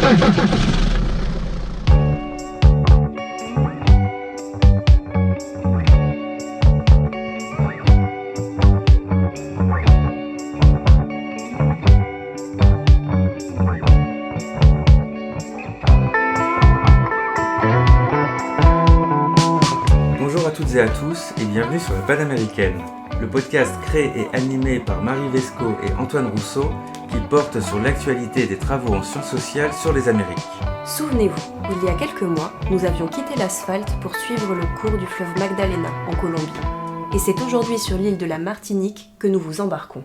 Bonjour à toutes et à tous et bienvenue sur la Panaméricaine, le podcast créé et animé par Marie Vesco et Antoine Rousseau qui porte sur l'actualité des travaux en sciences sociales sur les Amériques. Souvenez-vous, il y a quelques mois, nous avions quitté l'asphalte pour suivre le cours du fleuve Magdalena en Colombie. Et c'est aujourd'hui sur l'île de la Martinique que nous vous embarquons.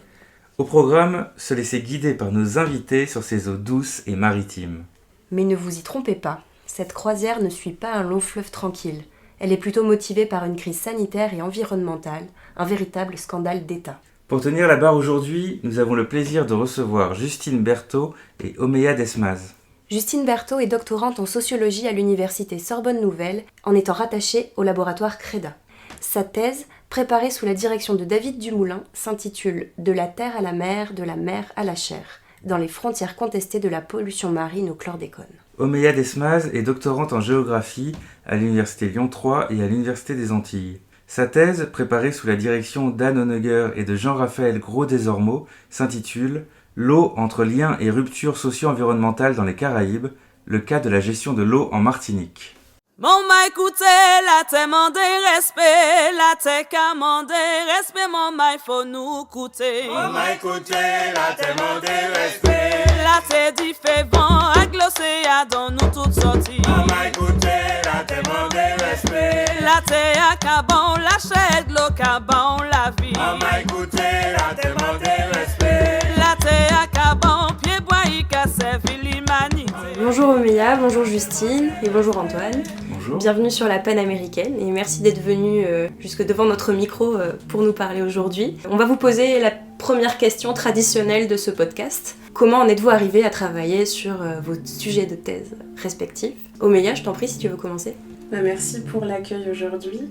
Au programme, se laisser guider par nos invités sur ces eaux douces et maritimes. Mais ne vous y trompez pas, cette croisière ne suit pas un long fleuve tranquille. Elle est plutôt motivée par une crise sanitaire et environnementale, un véritable scandale d'État. Pour tenir la barre aujourd'hui, nous avons le plaisir de recevoir Justine Berthaud et Omeya Desmaz. Justine Berthaud est doctorante en sociologie à l'université Sorbonne Nouvelle, en étant rattachée au laboratoire CREDA. Sa thèse, préparée sous la direction de David Dumoulin, s'intitule « De la terre à la mer, de la mer à la chair », dans les frontières contestées de la pollution marine au chlordécone. Omeya Desmaz est doctorante en géographie à l'université Lyon 3 et à l'université des Antilles. Sa thèse, préparée sous la direction d'Anne Honegger et de Jean-Raphaël Gros-Desormeaux, s'intitule « L'eau entre liens et ruptures socio-environnementales dans les Caraïbes, le cas de la gestion de l'eau en Martinique ». Mon m'a écouté, la terre mandé respect, la terre qu'a mandé respect, mon m'a faut nous écouter. Mon m'a écouté, la terre mandé respect. La terre dit fait vent, à l'océan dans nous toutes sorties. Mon m'a écouté, la terre mandé respect. La terre à cabon, la chair de l'eau cabon, la vie. Mon m'a écouté, la terre mandé respect. La terre à cabon, pied bois, il a servi l'humanité. Bonjour Omeya, bonjour Justine et bonjour Antoine. Bonjour. Bienvenue sur la Panaméricaine et merci d'être venus jusque devant notre micro pour nous parler aujourd'hui. On va vous poser la première question traditionnelle de ce podcast. Comment en êtes-vous arrivé à travailler sur vos sujets de thèse respectifs ? Omeya, je t'en prie si tu veux commencer. Merci pour l'accueil aujourd'hui.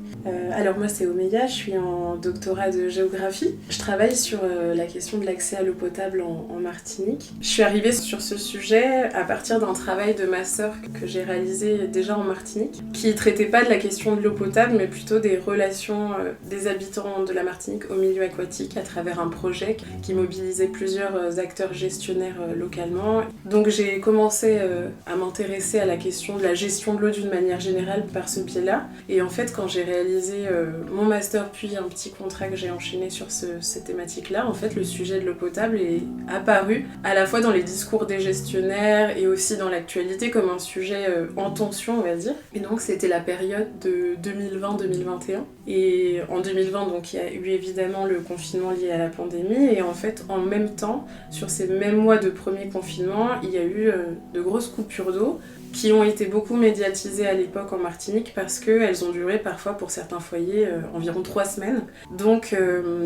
Alors moi c'est Omeya, je suis en doctorat de géographie. Je travaille sur la question de l'accès à l'eau potable en Martinique. Je suis arrivée sur ce sujet à partir d'un travail de master que j'ai réalisé déjà en Martinique, qui traitait pas de la question de l'eau potable, mais plutôt des relations des habitants de la Martinique au milieu aquatique à travers un projet qui mobilisait plusieurs acteurs gestionnaires localement. Donc j'ai commencé à m'intéresser à la question de la gestion de l'eau d'une manière générale par ce biais-là. Et en fait, quand j'ai réalisé mon master puis un petit contrat que j'ai enchaîné sur cette thématique-là, en fait, le sujet de l'eau potable est apparu à la fois dans les discours des gestionnaires et aussi dans l'actualité comme un sujet en tension, on va dire. Et donc, c'était la période de 2020-2021. Et en 2020, donc, il y a eu évidemment le confinement lié à la pandémie. Et en fait, en même temps, sur ces mêmes mois de premier confinement, il y a eu de grosses coupures d'eau qui ont été beaucoup médiatisées à l'époque en Martinique parce qu'elles ont duré parfois pour certains foyers environ 3 semaines. Donc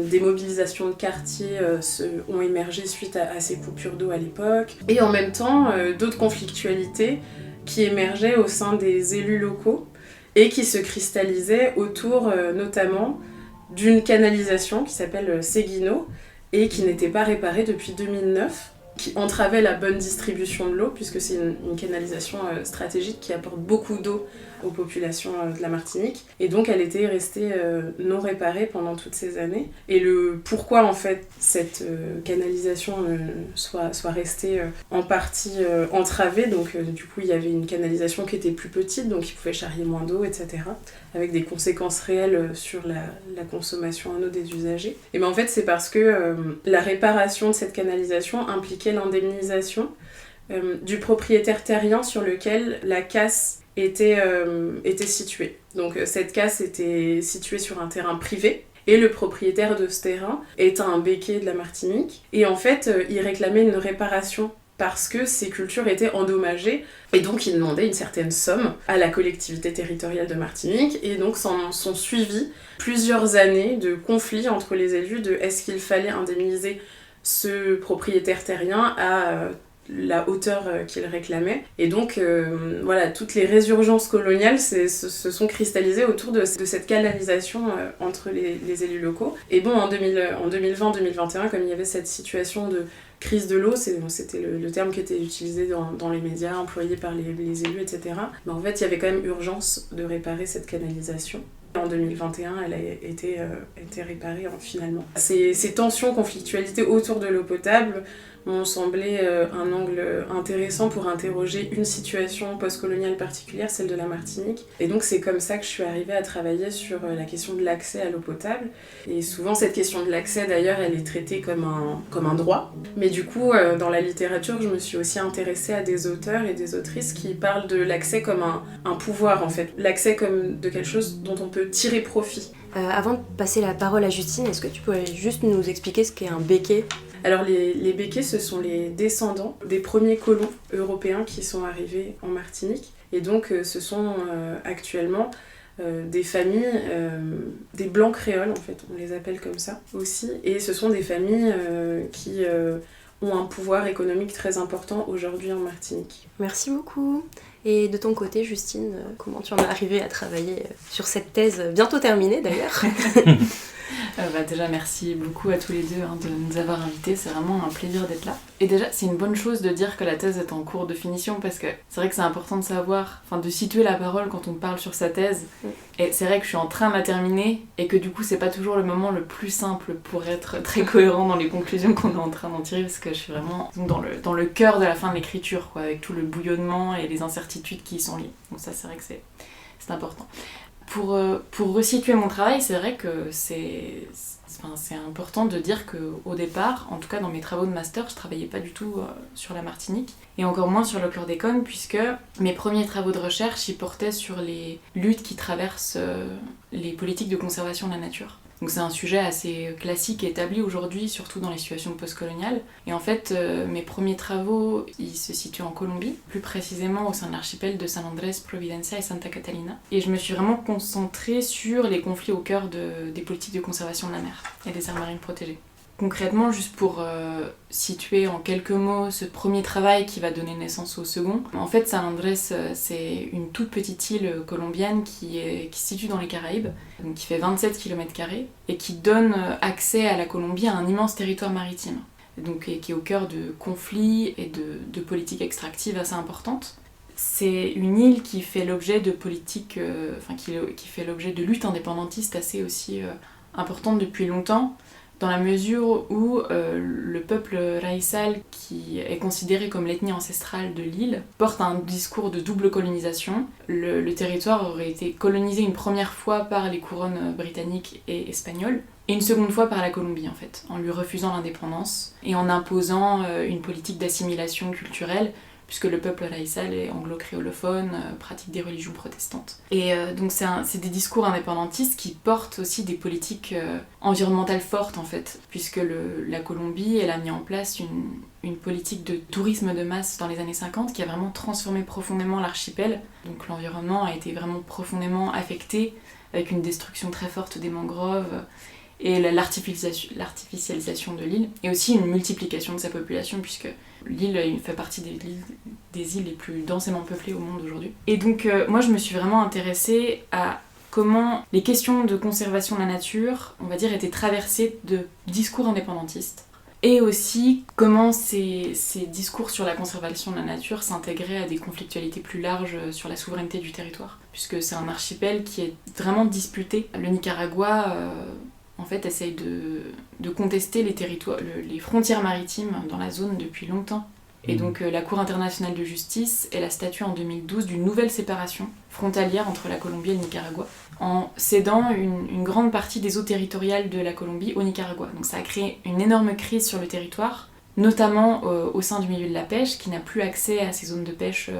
des mobilisations de quartiers ont émergé suite à ces coupures d'eau à l'époque. Et en même temps, d'autres conflictualités qui émergeaient au sein des élus locaux et qui se cristallisaient autour notamment d'une canalisation qui s'appelle Séguino et qui n'était pas réparée depuis 2009. Qui entravait la bonne distribution de l'eau, puisque c'est une canalisation stratégique qui apporte beaucoup d'eau aux populations de la Martinique. Et donc elle était restée non réparée pendant toutes ces années. Et le pourquoi en fait cette canalisation soit restée en partie entravée, donc du coup il y avait une canalisation qui était plus petite, donc il pouvait charrier moins d'eau, etc. Avec des conséquences réelles sur la consommation en eau des usagers. Et bien en fait c'est parce que la réparation de cette canalisation impliquait l'indemnisation du propriétaire terrien sur lequel la casse était située. Donc cette casse était située sur un terrain privé et le propriétaire de ce terrain est un béquet de la Martinique. Et en fait, il réclamait une réparation parce que ces cultures étaient endommagées et donc il demandait une certaine somme à la collectivité territoriale de Martinique et donc sont suivis plusieurs années de conflits entre les élus de est-ce qu'il fallait indemniser ce propriétaire terrien à la hauteur qu'il réclamait. Et donc, voilà, toutes les résurgences coloniales se sont cristallisées autour de cette canalisation entre les élus locaux. Et bon, en 2020-2021, comme il y avait cette situation crise de l'eau, c'était le terme qui était utilisé dans les médias, employé par les élus, etc. Mais en fait, il y avait quand même urgence de réparer cette canalisation. En 2021, elle a été réparée finalement. Ces tensions, conflictualités autour de l'eau potable m'ont semblé un angle intéressant pour interroger une situation postcoloniale particulière, celle de la Martinique. Et donc c'est comme ça que je suis arrivée à travailler sur la question de l'accès à l'eau potable. Et souvent cette question de l'accès d'ailleurs, elle est traitée comme un droit. Mais du coup, dans la littérature, je me suis aussi intéressée à des auteurs et des autrices qui parlent de l'accès comme un pouvoir en fait. L'accès comme de quelque chose dont on peut tirer profit. Avant de passer la parole à Justine, est-ce que tu pourrais juste nous expliquer ce qu'est un béquet ? Alors les béquets, ce sont les descendants des premiers colons européens qui sont arrivés en Martinique. Et donc ce sont actuellement des familles, des blancs créoles en fait, on les appelle comme ça aussi. Et ce sont des familles qui ont un pouvoir économique très important aujourd'hui en Martinique. Merci beaucoup. Et de ton côté, Justine, comment tu en es arrivée à travailler sur cette thèse, bientôt terminée d'ailleurs ? Déjà, merci beaucoup à tous les deux de nous avoir invités. C'est vraiment un plaisir d'être là. Et déjà, c'est une bonne chose de dire que la thèse est en cours de finition parce que c'est vrai que c'est important de savoir, de situer la parole quand on parle sur sa thèse. Et c'est vrai que je suis en train de la terminer et que du coup, c'est pas toujours le moment le plus simple pour être très cohérent dans les conclusions qu'on est en train d'en tirer parce que je suis vraiment dans le cœur de la fin de l'écriture, quoi, avec tout le bouillonnement et les incertitudes qui y sont liées. Donc ça, c'est vrai que c'est important. Pour resituer mon travail, c'est vrai que c'est important de dire qu'au départ, en tout cas dans mes travaux de master, je travaillais pas du tout sur la Martinique, et encore moins sur le chlordécone, puisque mes premiers travaux de recherche, ils portaient sur les luttes qui traversent les politiques de conservation de la nature. Donc c'est un sujet assez classique et établi aujourd'hui, surtout dans les situations postcoloniales. Et en fait, mes premiers travaux, ils se situent en Colombie, plus précisément au sein de l'archipel de San Andrés, Providencia et Santa Catalina. Et je me suis vraiment concentrée sur les conflits au cœur des politiques de conservation de la mer et des aires marines protégées. Concrètement, juste pour situer en quelques mots ce premier travail qui va donner naissance au second, en fait, San Andrés, c'est une toute petite île colombienne qui se situe dans les Caraïbes, donc qui fait 27 km² et qui donne accès à la Colombie à un immense territoire maritime, donc, et qui est au cœur de conflits et de politiques extractives assez importantes. C'est une île qui fait l'objet de politiques, qui fait l'objet de luttes indépendantistes assez aussi importantes depuis longtemps, dans la mesure où le peuple Raizal, qui est considéré comme l'ethnie ancestrale de l'île, porte un discours de double colonisation. Le territoire aurait été colonisé une première fois par les couronnes britanniques et espagnoles, et une seconde fois par la Colombie en fait, en lui refusant l'indépendance et en imposant une politique d'assimilation culturelle, puisque le peuple Raizal est anglo-créolophone, pratique des religions protestantes. Et donc c'est des discours indépendantistes qui portent aussi des politiques environnementales fortes en fait, puisque la Colombie, elle a mis en place une politique de tourisme de masse dans les années 50 qui a vraiment transformé profondément l'archipel. Donc l'environnement a été vraiment profondément affecté, avec une destruction très forte des mangroves, et l'artificialisation de l'île, et aussi une multiplication de sa population, puisque l'île fait partie des îles les plus densément peuplées au monde aujourd'hui. Et donc moi je me suis vraiment intéressée à comment les questions de conservation de la nature, on va dire, étaient traversées de discours indépendantistes, et aussi comment ces discours sur la conservation de la nature s'intégraient à des conflictualités plus larges sur la souveraineté du territoire, puisque c'est un archipel qui est vraiment disputé. Le Nicaragua en fait, essaye de contester les frontières maritimes dans la zone depuis longtemps. Et donc la Cour internationale de justice, elle a statué en 2012 d'une nouvelle séparation frontalière entre la Colombie et le Nicaragua, en cédant une grande partie des eaux territoriales de la Colombie au Nicaragua. Donc ça a créé une énorme crise sur le territoire, notamment au sein du milieu de la pêche, qui n'a plus accès à ces zones de pêche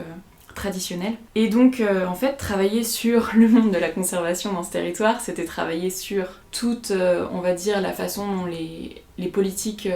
traditionnelles. Et donc, en fait, travailler sur le monde de la conservation dans ce territoire, c'était travailler sur toute, on va dire, la façon dont les politiques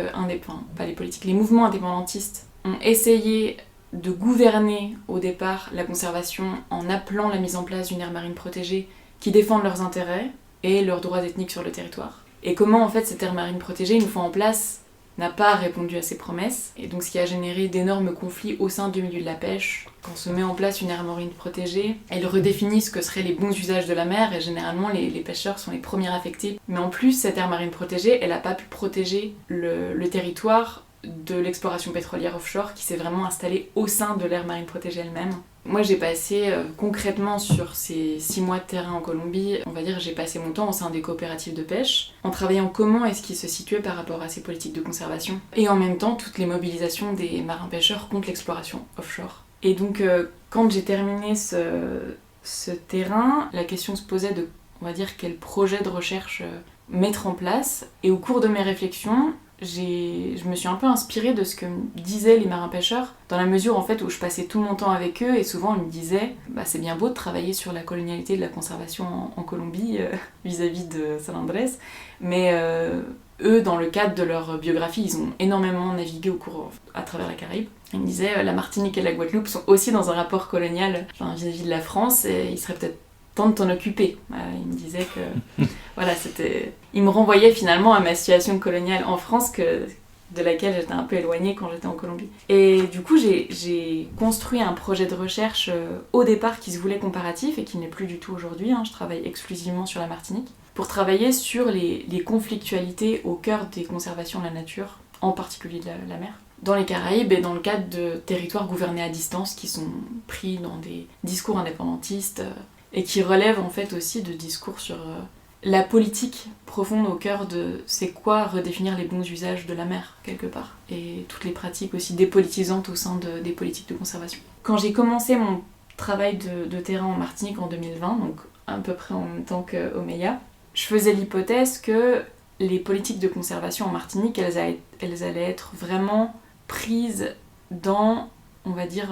les mouvements indépendantistes ont essayé de gouverner au départ la conservation en appelant la mise en place d'une aire marine protégée qui défende leurs intérêts et leurs droits ethniques sur le territoire. Et comment, en fait, cette aire marine protégée, une fois en place, n'a pas répondu à ses promesses, et donc ce qui a généré d'énormes conflits au sein du milieu de la pêche. Quand se met en place une aire marine protégée, elle redéfinit ce que seraient les bons usages de la mer, et généralement les pêcheurs sont les premiers affectés. Mais en plus, cette aire marine protégée, elle n'a pas pu protéger le territoire de l'exploration pétrolière offshore qui s'est vraiment installée au sein de l'aire marine protégée elle-même. Moi, j'ai passé concrètement sur ces 6 mois de terrain en Colombie, on va dire j'ai passé mon temps au sein des coopératives de pêche, en travaillant comment est-ce qu'ils se situaient par rapport à ces politiques de conservation, et en même temps toutes les mobilisations des marins-pêcheurs contre l'exploration offshore. Et donc, quand j'ai terminé ce terrain, la question se posait de, on va dire, quel projet de recherche mettre en place, et au cours de mes réflexions, je me suis un peu inspirée de ce que disaient les marins-pêcheurs, dans la mesure en fait où je passais tout mon temps avec eux et souvent ils me disaient c'est bien beau de travailler sur la colonialité de la conservation en Colombie vis-à-vis de San Andrés, mais eux, dans le cadre de leur biographie, ils ont énormément navigué à travers la Caraïbe. Ils me disaient la Martinique et la Guadeloupe sont aussi dans un rapport colonial vis-à-vis de la France et il serait peut-être temps de t'en occuper. Il me disait que voilà, il me renvoyait finalement à ma situation coloniale en France de laquelle j'étais un peu éloignée quand j'étais en Colombie. Et du coup, j'ai construit un projet de recherche au départ qui se voulait comparatif et qui n'est plus du tout aujourd'hui. Je travaille exclusivement sur la Martinique pour travailler sur les conflictualités au cœur des conservations de la nature, en particulier de la mer, dans les Caraïbes et dans le cadre de territoires gouvernés à distance qui sont pris dans des discours indépendantistes et qui relèvent en fait aussi de discours sur la politique profonde au cœur de c'est quoi redéfinir les bons usages de la mer, quelque part, et toutes les pratiques aussi dépolitisantes au sein des politiques de conservation. Quand j'ai commencé mon travail de terrain en Martinique en 2020, donc à peu près en même temps qu'Omeya, je faisais l'hypothèse que les politiques de conservation en Martinique, elles allaient être vraiment prises dans, on va dire,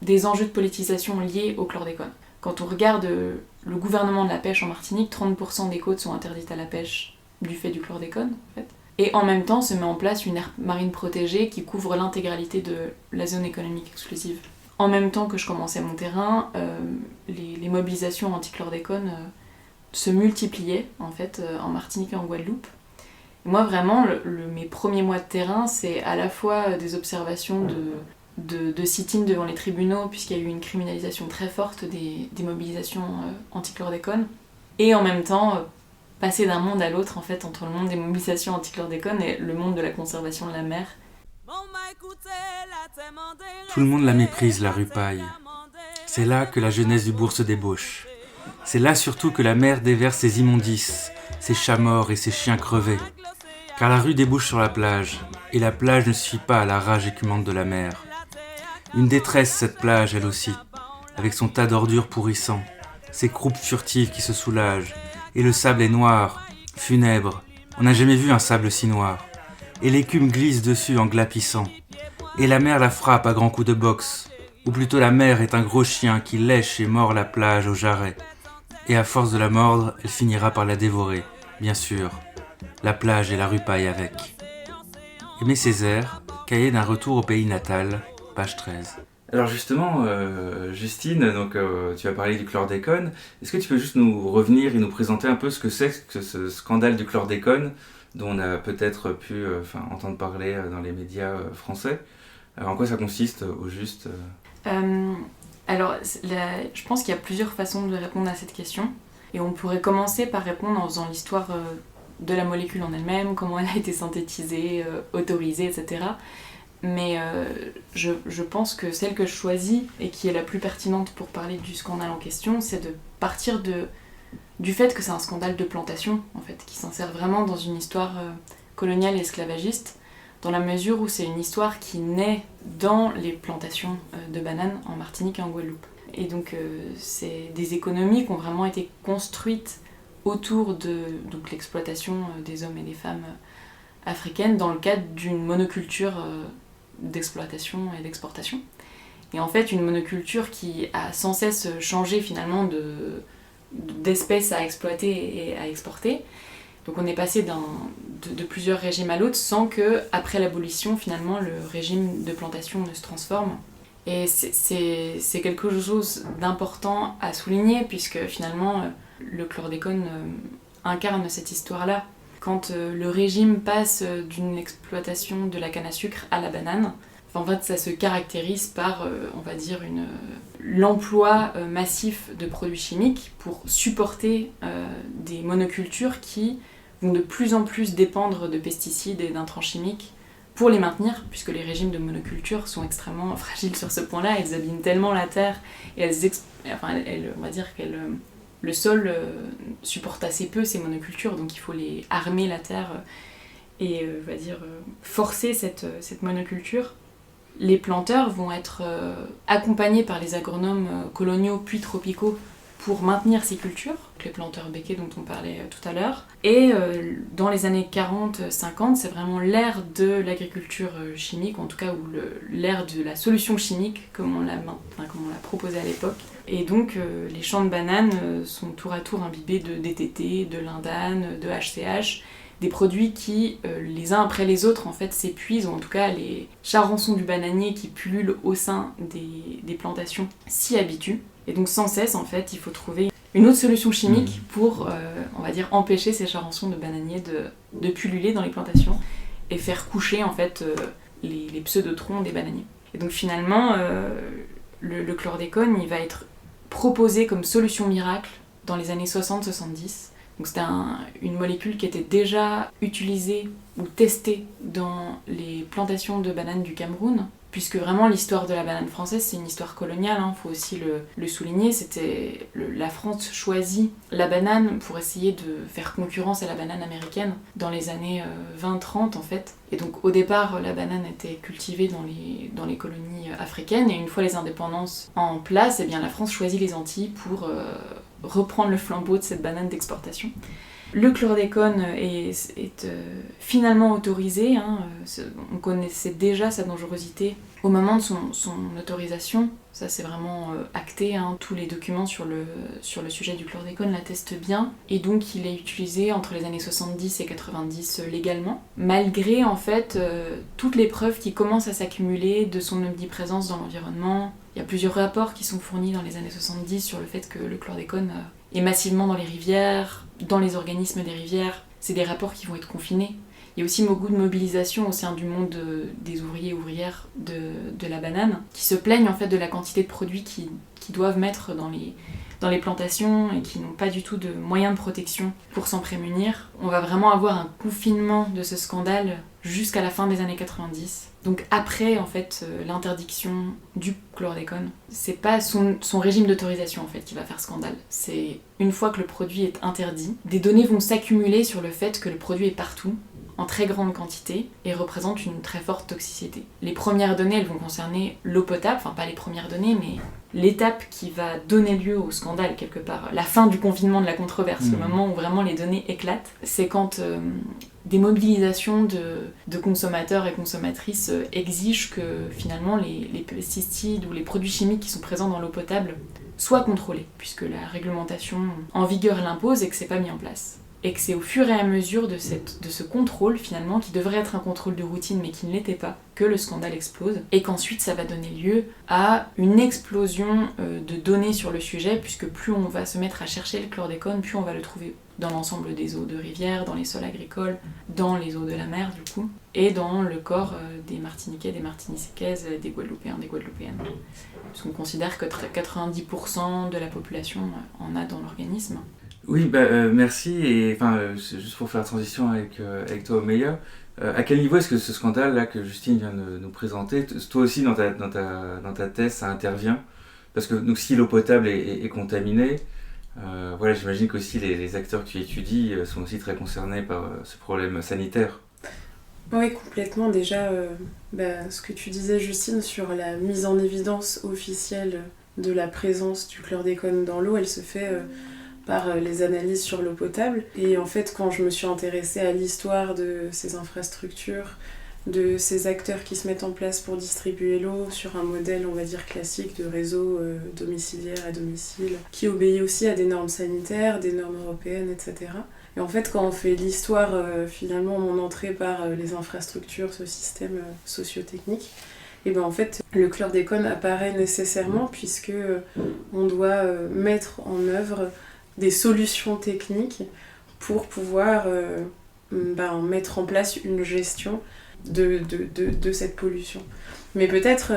des enjeux de politisation liés au chlordécone. Quand on regarde le gouvernement de la pêche en Martinique, 30% des côtes sont interdites à la pêche du fait du chlordécone, en fait. Et en même temps, se met en place une aire marine protégée qui couvre l'intégralité de la zone économique exclusive. En même temps que je commençais mon terrain, les mobilisations anti-chlordécone se multipliaient, en fait, en Martinique et en Guadeloupe. Et moi, vraiment, mes premiers mois de terrain, c'est à la fois des observations de sit-in devant les tribunaux, puisqu'il y a eu une criminalisation très forte des mobilisations anti-chlordécone, et en même temps passer d'un monde à l'autre en fait, entre le monde des mobilisations anti-chlordécone et le monde de la conservation de la mer. Tout le monde la méprise, la rupaille. C'est là que la jeunesse du bourg se débauche. C'est là surtout que la mer déverse ses immondices, ses chats morts et ses chiens crevés. Car la rue débouche sur la plage, et la plage ne suffit pas à la rage écumante de la mer. Une détresse, cette plage, elle aussi, avec son tas d'ordures pourrissant, ses croupes furtives qui se soulagent, et le sable est noir, funèbre, on n'a jamais vu un sable si noir, et l'écume glisse dessus en glapissant, et la mer la frappe à grands coups de boxe, ou plutôt la mer est un gros chien qui lèche et mord la plage au jarret, et à force de la mordre, elle finira par la dévorer, bien sûr, la plage et la rupaille avec. Aimé Césaire, cahier d'un retour au pays natal, page 13. Alors justement, Justine, donc, tu as parlé du chlordécone. Est-ce que tu peux juste nous revenir et nous présenter un peu ce que c'est que ce scandale du chlordécone dont on a peut-être pu entendre parler dans les médias français? Alors, en quoi ça consiste au juste Alors, je pense qu'il y a plusieurs façons de répondre à cette question. Et on pourrait commencer par répondre en faisant l'histoire de la molécule en elle-même, comment elle a été synthétisée, autorisée, etc. Mais je pense que celle que je choisis et qui est la plus pertinente pour parler du scandale en question, c'est de partir du fait que c'est un scandale de plantation, en fait, qui s'insère vraiment dans une histoire coloniale et esclavagiste, dans la mesure où c'est une histoire qui naît dans les plantations de bananes en Martinique et en Guadeloupe. Et donc c'est des économies qui ont vraiment été construites autour de l'exploitation des hommes et des femmes africaines dans le cadre d'une monoculture d'exploitation et d'exportation. Et en fait, une monoculture qui a sans cesse changé finalement d'espèces à exploiter et à exporter. Donc on est passé de plusieurs régimes à l'autre sans que, après l'abolition, finalement, le régime de plantation ne se transforme. Et c'est quelque chose d'important à souligner, puisque finalement, le chlordécone incarne cette histoire-là. Quand le régime passe d'une exploitation de la canne à sucre à la banane, en fait, ça se caractérise par, on va dire, l'emploi massif de produits chimiques pour supporter des monocultures qui vont de plus en plus dépendre de pesticides et d'intrants chimiques pour les maintenir, puisque les régimes de monoculture sont extrêmement fragiles sur ce point-là, elles abîment tellement la terre, et on va dire que le sol supporte assez peu ces monocultures, donc il faut les armer la terre et on va dire forcer cette monoculture. Les planteurs vont être accompagnés par les agronomes coloniaux puis tropicaux pour maintenir ces cultures, les planteurs béquets dont on parlait tout à l'heure. Et dans les années 40-50, c'est vraiment l'ère de l'agriculture chimique, en tout cas l'ère de la solution chimique, comme on l'a proposé à l'époque. Et donc les champs de bananes sont tour à tour imbibés de DDT, de lindane, de HCH, des produits qui, les uns après les autres, en fait, s'épuisent, ou en tout cas les charançons du bananier qui pullulent au sein des plantations s'y habituent. Et donc sans cesse, en fait, il faut trouver une autre solution chimique pour, on va dire, empêcher ces charançons de bananier de pulluler dans les plantations et faire coucher, en fait, les pseudotroncs des bananiers. Et donc finalement, le chlordécone, il va être proposé comme solution miracle dans les années 60-70. Donc c'était une molécule qui était déjà utilisée ou testée dans les plantations de bananes du Cameroun, puisque vraiment l'histoire de la banane française, c'est une histoire coloniale, faut aussi le souligner. La France choisit la banane pour essayer de faire concurrence à la banane américaine dans les années 20-30 en fait. Et donc au départ, la banane était cultivée dans les colonies africaines, et une fois les indépendances en place, eh bien, la France choisit les Antilles pour reprendre le flambeau de cette banane d'exportation. Le chlordécone est finalement autorisé, on connaissait déjà sa dangerosité au moment de son autorisation, ça c'est vraiment acté, tous les documents sur le sujet du chlordécone l'attestent bien, et donc il est utilisé entre les années 70 et 90 légalement, malgré en fait toutes les preuves qui commencent à s'accumuler de son omniprésence dans l'environnement. Il y a plusieurs rapports qui sont fournis dans les années 70 sur le fait que le chlordécone est massivement dans les rivières, dans les organismes des rivières. C'est des rapports qui vont être confinés. Il y a aussi beaucoup de mobilisation au sein du monde des ouvriers et ouvrières de la banane, qui se plaignent en fait de la quantité de produits qu'ils doivent mettre dans les plantations et qui n'ont pas du tout de moyens de protection pour s'en prémunir. On va vraiment avoir un confinement de ce scandale jusqu'à la fin des années 90. Donc après en fait l'interdiction du chlordécone, c'est pas son régime d'autorisation en fait qui va faire scandale. C'est une fois que le produit est interdit, des données vont s'accumuler sur le fait que le produit est partout, en très grande quantité, et représente une très forte toxicité. Les premières données, elles vont concerner l'eau potable, enfin pas les premières données, mais l'étape qui va donner lieu au scandale quelque part, la fin du confinement de la controverse, le moment où vraiment les données éclatent, c'est quand des mobilisations de consommateurs et consommatrices exigent que finalement les pesticides ou les produits chimiques qui sont présents dans l'eau potable soient contrôlés, puisque la réglementation en vigueur l'impose et que c'est pas mis en place. Et que c'est au fur et à mesure de ce contrôle finalement, qui devrait être un contrôle de routine mais qui ne l'était pas, que le scandale explose, et qu'ensuite ça va donner lieu à une explosion de données sur le sujet, puisque plus on va se mettre à chercher le chlordécone, plus on va le trouver dans l'ensemble des eaux de rivière, dans les sols agricoles, dans les eaux de la mer du coup, et dans le corps des Martiniquais, des Martiniquaises, des Guadeloupéens, des Guadeloupéennes. Parce qu'on considère que 90% de la population en a dans l'organisme. Oui, merci. Et juste pour faire la transition avec toi, Omeya, à quel niveau est-ce que ce scandale-là que Justine vient de nous présenter, toi aussi dans ta thèse, ça intervient? Parce que donc, si l'eau potable est contaminée, j'imagine qu'aussi les acteurs que tu étudies sont aussi très concernés par ce problème sanitaire. Oui, complètement. Déjà, ce que tu disais, Justine, sur la mise en évidence officielle de la présence du chlordécone dans l'eau, elle se fait par les analyses sur l'eau potable. Et en fait, quand je me suis intéressée à l'histoire de ces infrastructures, de ces acteurs qui se mettent en place pour distribuer l'eau sur un modèle, on va dire, classique de réseau domiciliaire à domicile, qui obéit aussi à des normes sanitaires, des normes européennes, etc. Et en fait, quand on fait l'histoire, finalement, mon entrée par les infrastructures, ce système socio-technique, et ben en fait, le chlordécone apparaît nécessairement puisque on doit mettre en œuvre des solutions techniques pour pouvoir mettre en place une gestion de cette pollution. Mais peut-être,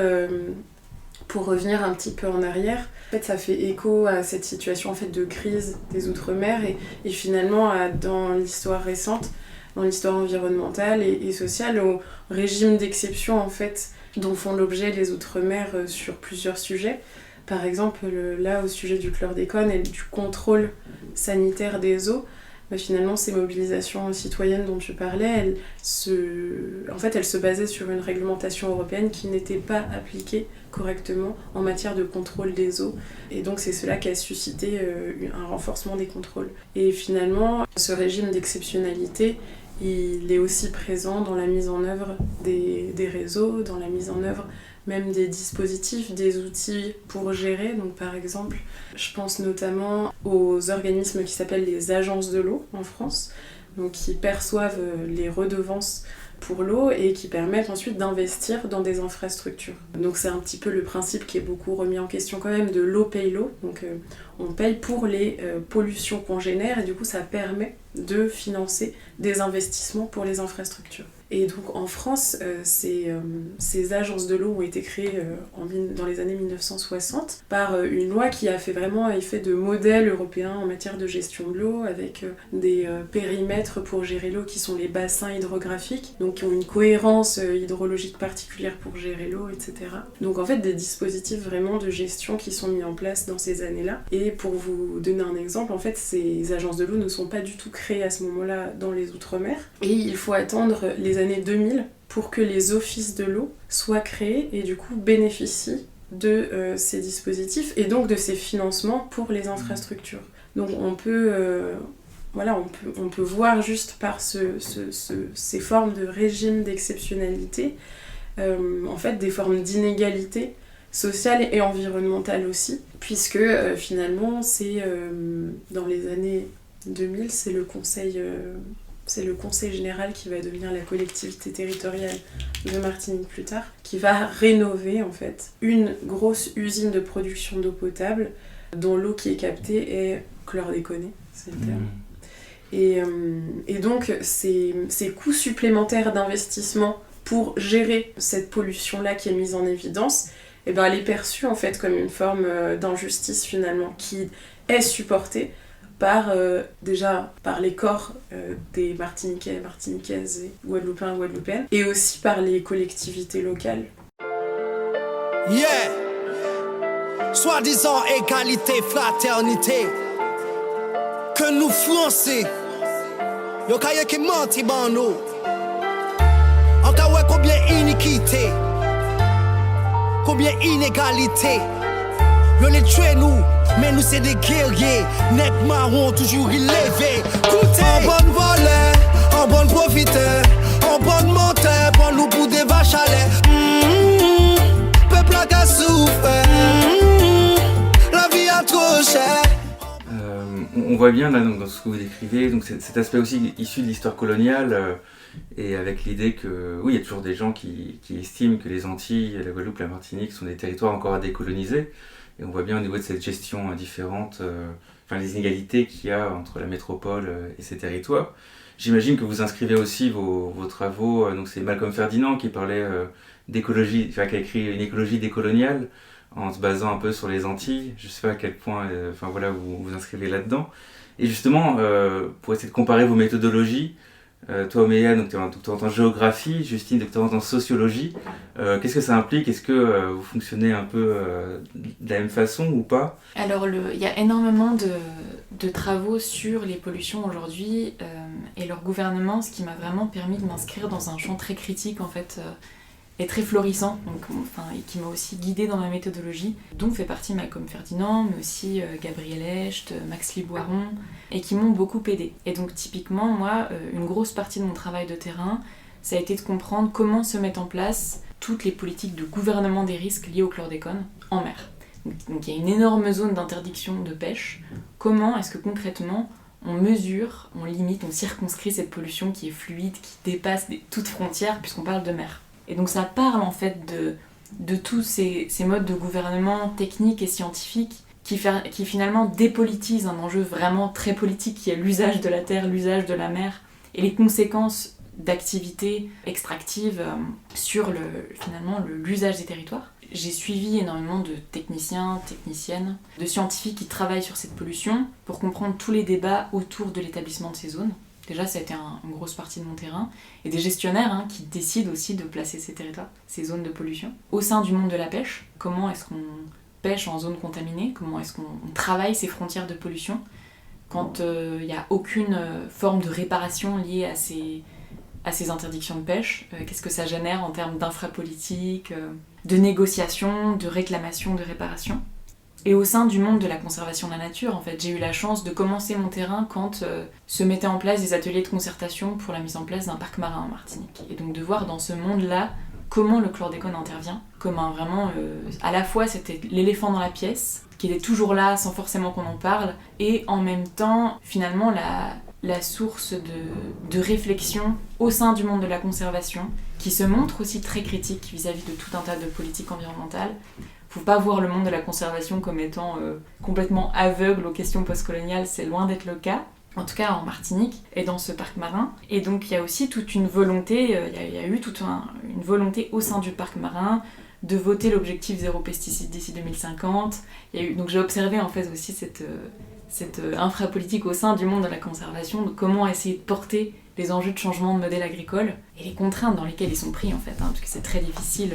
pour revenir un petit peu en arrière, en fait, ça fait écho à cette situation en fait, de crise des Outre-mer et finalement dans l'histoire récente dans l'histoire environnementale et sociale au régime d'exception en fait dont font l'objet les Outre-mer sur plusieurs sujets. Par exemple, là, au sujet du chlordécone et du contrôle sanitaire des eaux, finalement, ces mobilisations citoyennes dont tu parlais, elles se basaient sur une réglementation européenne qui n'était pas appliquée correctement en matière de contrôle des eaux. Et donc, c'est cela qui a suscité un renforcement des contrôles. Et finalement, ce régime d'exceptionnalité, il est aussi présent dans la mise en œuvre des réseaux, dans la mise en œuvre même des dispositifs, des outils pour gérer. Donc par exemple, je pense notamment aux organismes qui s'appellent les agences de l'eau en France, donc qui perçoivent les redevances pour l'eau et qui permettent ensuite d'investir dans des infrastructures. Donc c'est un petit peu le principe qui est beaucoup remis en question quand même de l'eau paye l'eau. Donc on paye pour les pollutions qu'on génère et du coup ça permet de financer des investissements pour les infrastructures. Et donc en France, ces agences de l'eau ont été créées dans les années 1960 par une loi qui a fait vraiment effet de modèle européen en matière de gestion de l'eau, avec des périmètres pour gérer l'eau qui sont les bassins hydrographiques, donc qui ont une cohérence hydrologique particulière pour gérer l'eau, etc. Donc en fait des dispositifs vraiment de gestion qui sont mis en place dans ces années-là. Et pour vous donner un exemple, en fait ces agences de l'eau ne sont pas du tout créées à ce moment-là dans les Outre-mer, et il faut attendre les années 2000 pour que les offices de l'eau soient créés et du coup bénéficient de ces dispositifs et donc de ces financements pour les infrastructures. Donc on peut voir juste par ces formes de régime d'exceptionnalité en fait des formes d'inégalité sociale et environnementale aussi, puisque finalement c'est dans les années 2000, c'est le Conseil général qui va devenir la collectivité territoriale de Martinique plus tard, qui va rénover en fait une grosse usine de production d'eau potable dont l'eau qui est captée est chlordéconée, c'est le terme. Et donc ces coûts supplémentaires d'investissement pour gérer cette pollution-là qui est mise en évidence, elle est perçue en fait comme une forme d'injustice finalement qui est supportée déjà par les corps des Martiniquais, Martiniquaises et Guadeloupéens, Guadeloupéennes, et aussi par les collectivités locales. Yeah! Soi-disant égalité, fraternité, que nous Français, yo kaye qui menti ban nous, en cas ouais combien iniquité, combien inégalité, yo les tué nous. Mais nous c'est des guerriers, nec marron toujours relevé. Écoutez, en bonne volée, en bonne profiteur, en bonne monteur, pour nous pour des vaches à lait. Peuple a qu'à souffrir, la vie a trop cher. On voit bien là dans ce que vous décrivez, donc cet aspect aussi issu de l'histoire coloniale et avec l'idée que oui, il y a toujours des gens qui estiment que les Antilles, la Guadeloupe, la Martinique sont des territoires encore à décoloniser. Et on voit bien au niveau de cette gestion différente, les inégalités qu'il y a entre la métropole et ces territoires. J'imagine que vous inscrivez aussi vos travaux, donc c'est Malcolm Ferdinand qui parlait d'écologie, qui a écrit une écologie décoloniale en se basant un peu sur les Antilles. Je ne sais pas à quel point vous vous inscrivez là-dedans. Et justement, pour essayer de comparer vos méthodologies, toi Omeya, donc tu es un doctorante en géographie, Justine, doctorante en sociologie. Qu'est-ce que ça implique ? Est-ce que vous fonctionnez un peu de la même façon ou pas ? Alors il y a énormément de travaux sur les pollutions aujourd'hui et leur gouvernement, ce qui m'a vraiment permis de m'inscrire dans un champ très critique en fait et très florissant, et qui m'a aussi guidée dans ma méthodologie, dont fait partie Malcolm Ferdinand, mais aussi Gabriel Hecht, Max Liboiron, et qui m'ont beaucoup aidée. Et donc typiquement, moi, une grosse partie de mon travail de terrain, ça a été de comprendre comment se mettent en place toutes les politiques de gouvernement des risques liés au chlordécone en mer. Donc il y a une énorme zone d'interdiction de pêche. Comment est-ce que concrètement on mesure, on limite, on circonscrit cette pollution qui est fluide, qui dépasse toutes frontières, puisqu'on parle de mer. Et donc ça parle en fait de tous ces modes de gouvernement techniques et scientifiques qui finalement dépolitisent un enjeu vraiment très politique qui est l'usage de la terre, l'usage de la mer et les conséquences d'activités extractives sur l'usage des territoires. J'ai suivi énormément de techniciens, techniciennes, de scientifiques qui travaillent sur cette pollution pour comprendre tous les débats autour de l'établissement de ces zones. Déjà, ça a été une grosse partie de mon terrain. Et des gestionnaires qui décident aussi de placer ces territoires, ces zones de pollution. Au sein du monde de la pêche, comment est-ce qu'on pêche en zone contaminée? Comment est-ce qu'on travaille ces frontières de pollution quand il n'y a aucune forme de réparation liée à ces interdictions de pêche? Qu'est-ce que ça génère en termes d'infrapolitique, de négociation, de réclamation, de réparation? Et au sein du monde de la conservation de la nature, en fait, j'ai eu la chance de commencer mon terrain quand se mettaient en place des ateliers de concertation pour la mise en place d'un parc marin en Martinique. Et donc de voir dans ce monde-là comment le chlordécone intervient, comment vraiment, à la fois c'était l'éléphant dans la pièce, qui était toujours là sans forcément qu'on en parle, et en même temps, finalement, la source de réflexion au sein du monde de la conservation, qui se montre aussi très critique vis-à-vis de tout un tas de politiques environnementales. Faut pas voir le monde de la conservation comme étant complètement aveugle aux questions postcoloniales, c'est loin d'être le cas. En tout cas en Martinique et dans ce parc marin. Et donc il y a aussi toute une volonté, il y a eu toute une volonté au sein du parc marin de voter l'objectif zéro pesticide d'ici 2050. Donc j'ai observé en fait aussi cette infrapolitique au sein du monde de la conservation, de comment essayer de porter les enjeux de changement de modèle agricole et les contraintes dans lesquelles ils sont pris en fait, parce que c'est très difficile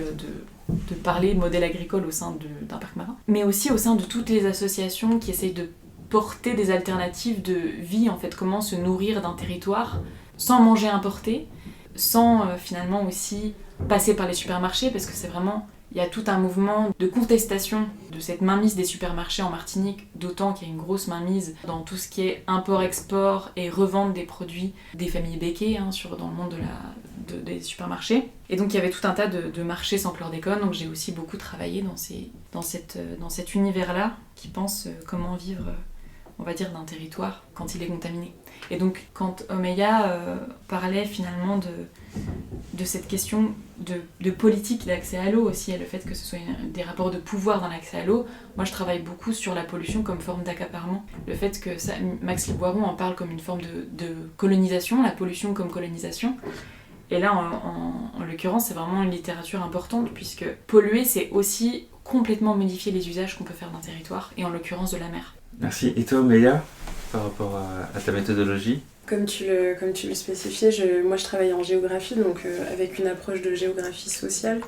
de parler de modèle agricole au sein d'un parc marin, mais aussi au sein de toutes les associations qui essayent de porter des alternatives de vie, en fait, comment se nourrir d'un territoire sans manger importé, sans finalement aussi passer par les supermarchés, parce que c'est vraiment, il y a tout un mouvement de contestation de cette mainmise des supermarchés en Martinique, d'autant qu'il y a une grosse mainmise dans tout ce qui est import-export et revente des produits des familles Becquet dans le monde des supermarchés. Et donc il y avait tout un tas de marchés sans chlordécone, donc j'ai aussi beaucoup travaillé dans cet univers-là qui pense comment vivre, on va dire, d'un territoire quand il est contaminé. Et donc quand Omeya parlait finalement de cette question de politique d'accès à l'eau aussi, et le fait que ce soit des rapports de pouvoir dans l'accès à l'eau, moi je travaille beaucoup sur la pollution comme forme d'accaparement. Le fait que Max Liboiron en parle comme une forme de colonisation, la pollution comme colonisation. Et là, en l'occurrence, c'est vraiment une littérature importante, puisque polluer, c'est aussi complètement modifier les usages qu'on peut faire d'un territoire, et en l'occurrence de la mer. Merci. Et toi, Meya, par rapport à ta méthodologie? Comme tu le spécifiais, moi je travaille en géographie, donc avec une approche de géographie sociale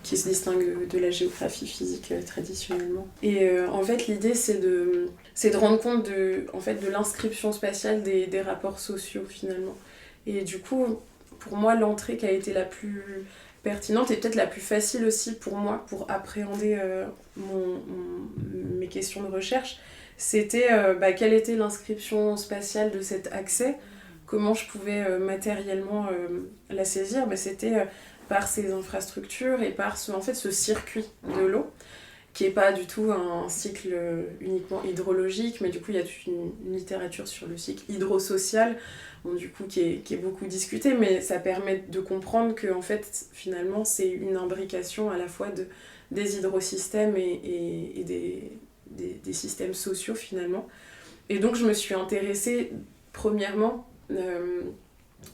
qui se distingue de la géographie physique traditionnellement. Et en fait, l'idée c'est de rendre compte de l'inscription spatiale des rapports sociaux finalement. Et du coup, pour moi, l'entrée qui a été la plus pertinente et peut-être la plus facile aussi pour moi pour appréhender mes questions de recherche, c'était quelle était l'inscription spatiale de cet accès, comment je pouvais matériellement la saisir. C'était par ces infrastructures et par ce circuit de l'eau, qui n'est pas du tout un cycle uniquement hydrologique, mais du coup il y a toute une littérature sur le cycle hydrosocial, du coup qui est beaucoup discuté, mais ça permet de comprendre que en fait, finalement c'est une imbrication à la fois des hydrosystèmes et des systèmes sociaux finalement. Et donc je me suis intéressée premièrement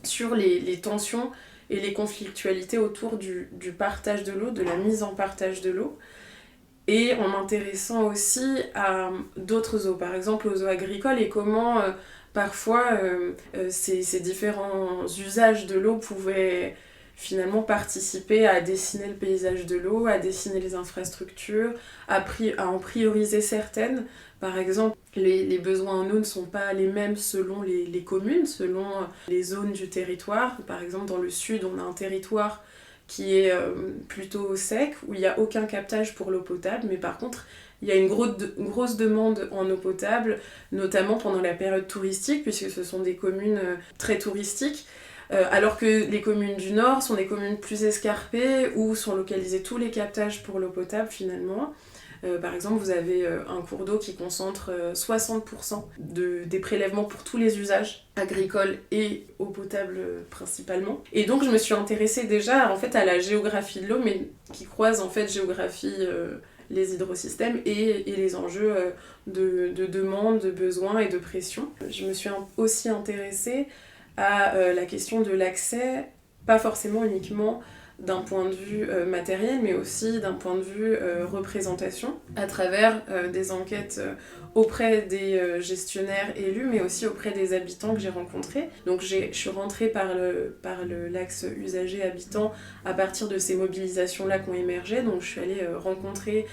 sur les tensions et les conflictualités autour du partage de l'eau, de la mise en partage de l'eau, et en m'intéressant aussi à d'autres eaux, par exemple aux eaux agricoles, et comment parfois ces différents usages de l'eau pouvaient finalement participer à dessiner le paysage de l'eau, à dessiner les infrastructures, à en prioriser certaines. Par exemple, les besoins en eau ne sont pas les mêmes selon les communes, selon les zones du territoire. Par exemple, dans le sud, on a un territoire qui est plutôt sec, où il n'y a aucun captage pour l'eau potable, mais par contre, il y a une grosse demande en eau potable, notamment pendant la période touristique, puisque ce sont des communes très touristiques. Alors que les communes du Nord sont des communes plus escarpées où sont localisés tous les captages pour l'eau potable finalement. Par exemple, vous avez un cours d'eau qui concentre 60% des prélèvements pour tous les usages agricoles et eau potable principalement. Et donc je me suis intéressée déjà en fait à la géographie de l'eau, mais qui croise en fait géographie, les hydrosystèmes et les enjeux de demande, de besoins et de pression. Je me suis aussi intéressée à la question de l'accès, pas forcément uniquement d'un point de vue matériel, mais aussi d'un point de vue représentation, à travers des enquêtes auprès des gestionnaires élus, mais aussi auprès des habitants que j'ai rencontrés. Donc je suis rentrée par l'axe usager-habitant à partir de ces mobilisations-là qui ont émergé. Donc je suis allée rencontrer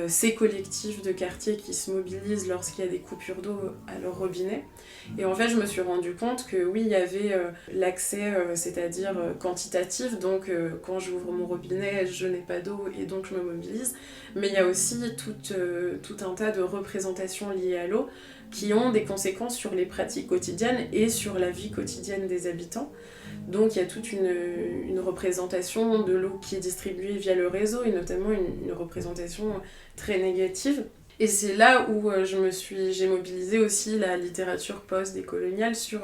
ces collectifs de quartier qui se mobilisent lorsqu'il y a des coupures d'eau à leur robinet. Et en fait, je me suis rendu compte que oui, il y avait l'accès, c'est-à-dire quantitatif, donc quand j'ouvre mon robinet, je n'ai pas d'eau et donc je me mobilise, mais il y a aussi tout un tas de représentations liées à l'eau qui ont des conséquences sur les pratiques quotidiennes et sur la vie quotidienne des habitants. Donc il y a toute une représentation de l'eau qui est distribuée via le réseau, et notamment une représentation très négative. Et c'est là où j'ai mobilisé aussi la littérature post-décoloniale sur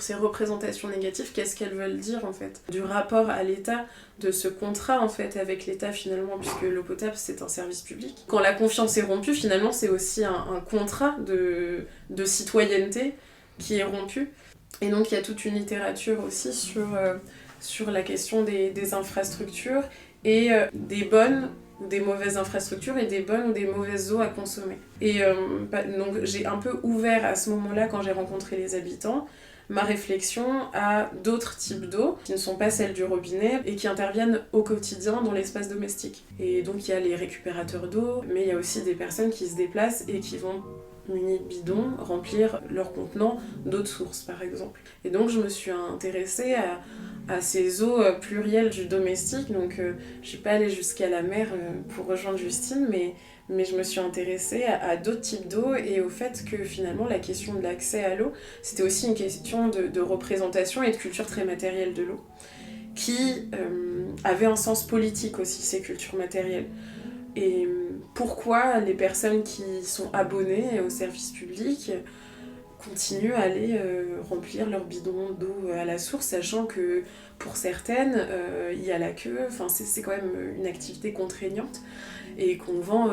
ces représentations négatives. Qu'est-ce qu'elles veulent dire en fait ? Du rapport à l'État, de ce contrat en fait avec l'État finalement, puisque l'eau potable c'est un service public. Quand la confiance est rompue, finalement c'est aussi un contrat de citoyenneté qui est rompu. Et donc il y a toute une littérature aussi sur la question des infrastructures et des bonnes ou des mauvaises infrastructures et des bonnes ou des mauvaises eaux à consommer. Et donc j'ai un peu ouvert à ce moment-là, quand j'ai rencontré les habitants, ma réflexion à d'autres types d'eau qui ne sont pas celles du robinet et qui interviennent au quotidien dans l'espace domestique. Et donc il y a les récupérateurs d'eau, mais il y a aussi des personnes qui se déplacent et qui vont munis de bidons remplir leur contenant d'eau de source par exemple. Et donc je me suis intéressée à ces eaux plurielles du domestique, donc je suis pas allée jusqu'à la mer pour rejoindre Justine, mais je me suis intéressée à d'autres types d'eau et au fait que finalement la question de l'accès à l'eau, c'était aussi une question de représentation et de culture très matérielle de l'eau, qui avait un sens politique aussi, ces cultures matérielles. Et pourquoi les personnes qui sont abonnées au service public continuent à aller remplir leur bidon d'eau à la source, sachant que pour certaines, il y a la queue, enfin c'est quand même une activité contraignante, et qu'on vend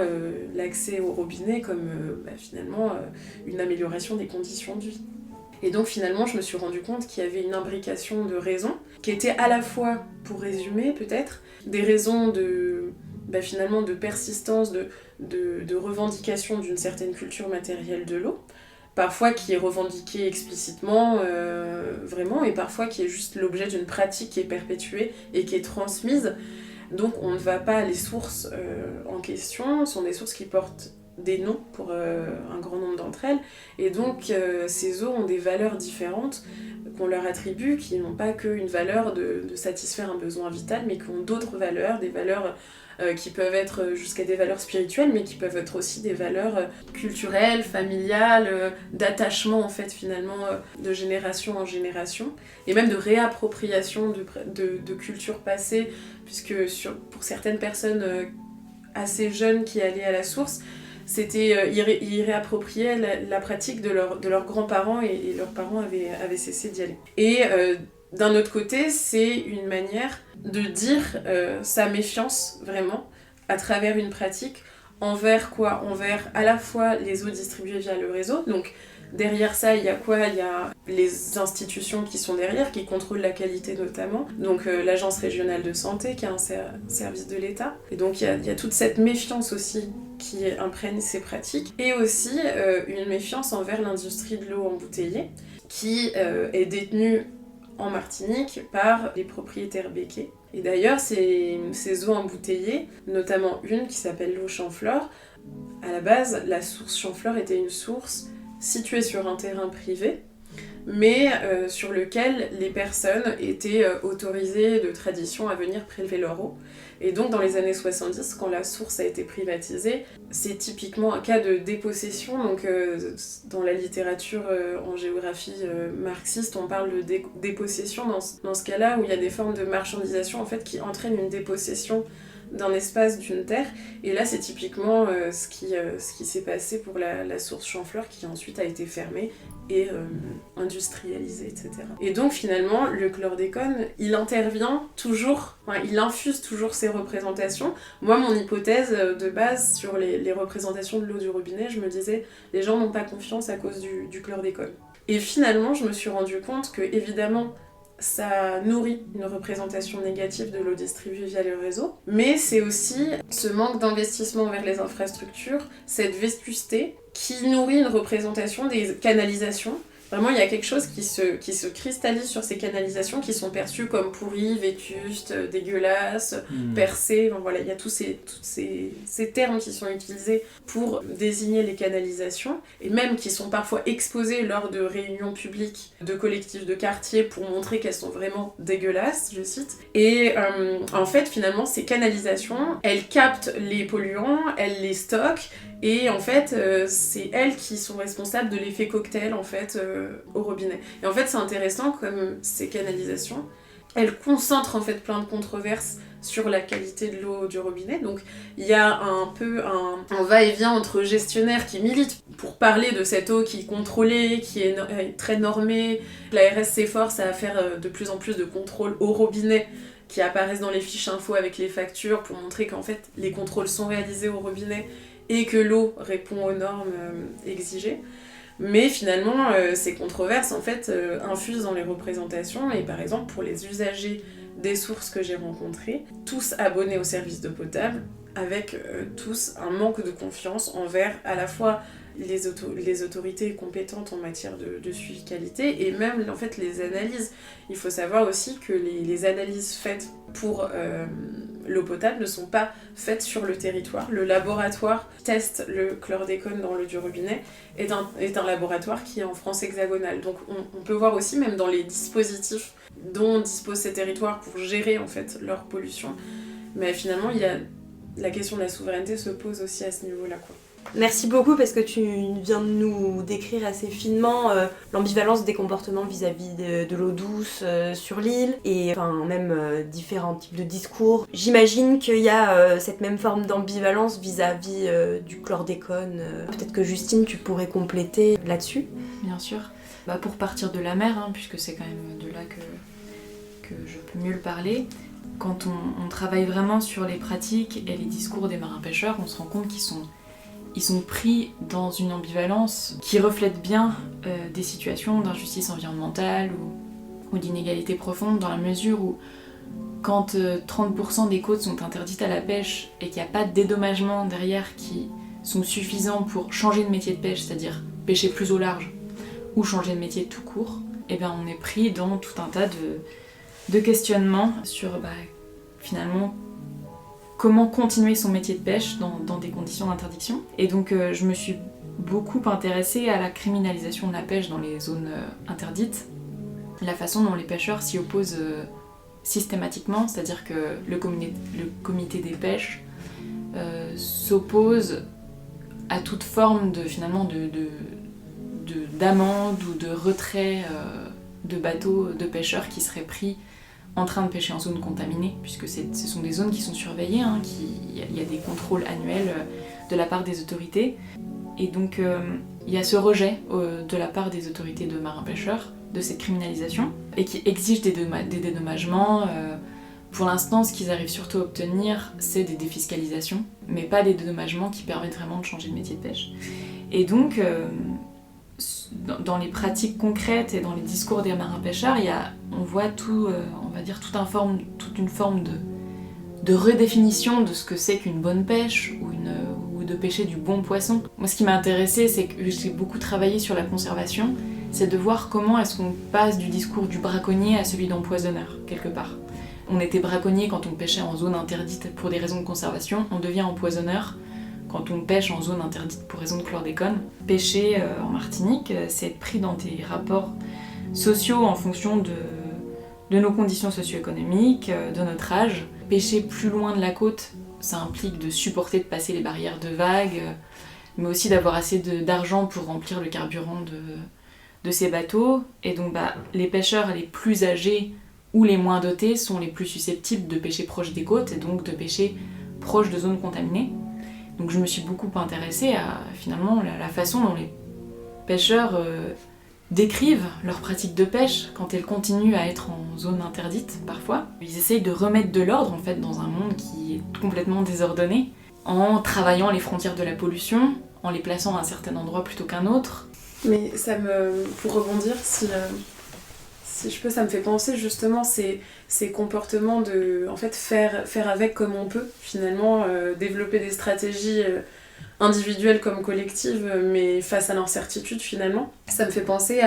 l'accès au robinet comme finalement une amélioration des conditions de vie. Et donc finalement, je me suis rendu compte qu'il y avait une imbrication de raisons, qui étaient à la fois, pour résumer peut-être, des raisons finalement de persistance, de revendication d'une certaine culture matérielle de l'eau, parfois qui est revendiquée explicitement, vraiment, et parfois qui est juste l'objet d'une pratique qui est perpétuée et qui est transmise. Donc on ne va pas, les sources en question sont des sources qui portent des noms pour un grand nombre d'entre elles, et donc ces eaux ont des valeurs différentes qu'on leur attribue, qui n'ont pas qu'une valeur de satisfaire un besoin vital, mais qui ont d'autres valeurs, des valeurs qui peuvent être jusqu'à des valeurs spirituelles, mais qui peuvent être aussi des valeurs culturelles, familiales, d'attachement en fait finalement de génération en génération, et même de réappropriation de cultures passées, puisque pour certaines personnes assez jeunes qui allaient à la source, c'était ils réappropriaient la pratique de leurs grands-parents, et leurs parents avaient cessé d'y aller. Et d'un autre côté, c'est une manière de dire sa méfiance, vraiment, à travers une pratique, envers quoi ? Envers à la fois les eaux distribuées via le réseau, donc derrière ça, il y a quoi ? Il y a les institutions qui sont derrière, qui contrôlent la qualité notamment, donc l'Agence régionale de santé, qui est un service de l'État, et donc il y a toute cette méfiance aussi qui imprègne ces pratiques, et aussi une méfiance envers l'industrie de l'eau embouteillée, qui est détenue en Martinique par les propriétaires béquets. Et d'ailleurs, ces eaux embouteillées, notamment une qui s'appelle l'eau Champflore, à la base, la source Champflore était une source située sur un terrain privé, mais sur lequel les personnes étaient autorisées de tradition à venir prélever leur eau. Et donc dans les années 70, quand la source a été privatisée, c'est typiquement un cas de dépossession. Donc dans la littérature en géographie marxiste, on parle de dépossession dans ce cas-là, où il y a des formes de marchandisation en fait, qui entraînent une dépossession d'un espace, d'une terre. Et là, c'est typiquement ce qui s'est passé pour la source Champflore, qui ensuite a été fermée et industrialisée, etc. Et donc finalement, le chlordécone, il intervient toujours, il infuse toujours ses représentations. Moi, mon hypothèse de base sur les représentations de l'eau du robinet, je me disais, les gens n'ont pas confiance à cause du chlordécone. Et finalement, je me suis rendu compte que, évidemment, ça nourrit une représentation négative de l'eau distribuée via le réseau, mais c'est aussi ce manque d'investissement vers les infrastructures, cette vétusté qui nourrit une représentation des canalisations. Vraiment, il y a quelque chose qui se cristallise sur ces canalisations qui sont perçues comme pourries, vétustes, dégueulasses, percées. Bon, voilà, il y a tous ces termes qui sont utilisés pour désigner les canalisations et même qui sont parfois exposés lors de réunions publiques de collectifs de quartier pour montrer qu'elles sont vraiment dégueulasses, je cite. Et en fait, finalement, ces canalisations, elles captent les polluants, elles les stockent. Et en fait, c'est elles qui sont responsables de l'effet cocktail en fait, au robinet. Et en fait, c'est intéressant comme ces canalisations, elles concentrent en fait plein de controverses sur la qualité de l'eau du robinet. Donc il y a un peu un va-et-vient entre gestionnaires qui militent pour parler de cette eau qui est contrôlée, qui est très normée. L'ARS s'efforce à faire de plus en plus de contrôles au robinet qui apparaissent dans les fiches info avec les factures pour montrer qu'en fait les contrôles sont réalisés au robinet et que l'eau répond aux normes exigées. Mais finalement, ces controverses en fait, infusent dans les représentations et par exemple pour les usagers des sources que j'ai rencontrées, tous abonnés au service d'eau potable, avec tous un manque de confiance envers à la fois les autorités compétentes en matière de suivi qualité et même en fait les analyses. Il faut savoir aussi que les analyses faites pour l'eau potable ne sont pas faites sur le territoire. Le laboratoire qui teste le chlordécone dans l'eau du robinet est un laboratoire qui est en France hexagonale. Donc on peut voir aussi même dans les dispositifs dont disposent ces territoires pour gérer en fait leur pollution. Mais finalement, la question de la souveraineté se pose aussi à ce niveau-là, quoi. Merci beaucoup parce que tu viens de nous décrire assez finement l'ambivalence des comportements vis-à-vis de l'eau douce sur l'île et enfin, même différents types de discours. J'imagine qu'il y a cette même forme d'ambivalence vis-à-vis du chlordécone. Peut-être que Justine, tu pourrais compléter là-dessus. Bien sûr. Pour partir de la mer, puisque c'est quand même de là que je peux mieux le parler, quand on travaille vraiment sur les pratiques et les discours des marins-pêcheurs, on se rend compte qu'ils sont pris dans une ambivalence qui reflète bien des situations d'injustice environnementale ou d'inégalité profonde, dans la mesure où quand 30% des côtes sont interdites à la pêche et qu'il n'y a pas de dédommagement derrière qui sont suffisants pour changer de métier de pêche, c'est-à-dire pêcher plus au large ou changer de métier tout court, et bien on est pris dans tout un tas de questionnements sur finalement comment continuer son métier de pêche dans des conditions d'interdiction. Et donc je me suis beaucoup intéressée à la criminalisation de la pêche dans les zones interdites, la façon dont les pêcheurs s'y opposent systématiquement, c'est-à-dire que le comité des pêches s'oppose à toute forme d'amende ou de retrait de bateaux de pêcheurs qui seraient pris en train de pêcher en zone contaminée, puisque ce sont des zones qui sont surveillées, il y a des contrôles annuels de la part des autorités. Et donc il y a ce rejet de la part des autorités de marins-pêcheurs de cette criminalisation, et qui exigent des dédommagements. Pour l'instant, ce qu'ils arrivent surtout à obtenir, c'est des défiscalisations, mais pas des dédommagements qui permettent vraiment de changer de métier de pêche. Et donc, dans les pratiques concrètes et dans les discours des marins-pêcheurs, on voit toute une forme de redéfinition de ce que c'est qu'une bonne pêche ou de pêcher du bon poisson. Moi, ce qui m'a intéressée, c'est que j'ai beaucoup travaillé sur la conservation, c'est de voir comment est-ce qu'on passe du discours du braconnier à celui d'empoisonneur, quelque part. On était braconnier quand on pêchait en zone interdite pour des raisons de conservation, on devient empoisonneur quand on pêche en zone interdite pour raison de chlordécone. Pêcher en Martinique, c'est être pris dans des rapports sociaux en fonction de nos conditions socio-économiques, de notre âge. Pêcher plus loin de la côte, ça implique de supporter de passer les barrières de vagues, mais aussi d'avoir assez d'argent pour remplir le carburant de ces bateaux. Et donc les pêcheurs les plus âgés ou les moins dotés sont les plus susceptibles de pêcher proche des côtes et donc de pêcher proche de zones contaminées. Donc je me suis beaucoup intéressée à finalement la façon dont les pêcheurs décrivent leurs pratiques de pêche quand elles continuent à être en zone interdite parfois. Ils essayent de remettre de l'ordre en fait dans un monde qui est complètement désordonné en travaillant les frontières de la pollution, en les plaçant à un certain endroit plutôt qu'un autre. Mais pour rebondir, Si je peux, ça me fait penser justement ces comportements de en fait, faire avec comme on peut, finalement, développer des stratégies individuelles comme collectives, mais face à l'incertitude finalement. Ça me fait penser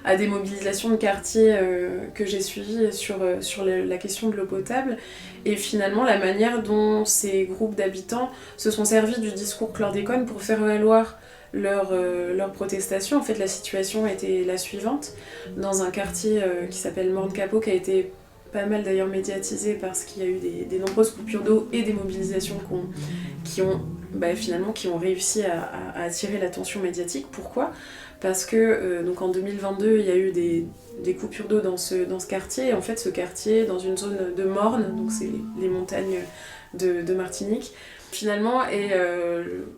à des mobilisations de quartier que j'ai suivies sur la question de l'eau potable, et finalement la manière dont ces groupes d'habitants se sont servis du discours chlordécone pour faire valoir leur protestation. En fait, la situation était la suivante. Dans un quartier qui s'appelle Morne-Capot, qui a été pas mal d'ailleurs médiatisé parce qu'il y a eu des nombreuses coupures d'eau et des mobilisations qui ont réussi à attirer l'attention médiatique. Pourquoi ? Parce que donc en 2022, il y a eu des coupures d'eau dans ce quartier. Et en fait, ce quartier, dans une zone de Morne, donc c'est les montagnes de Martinique, finalement est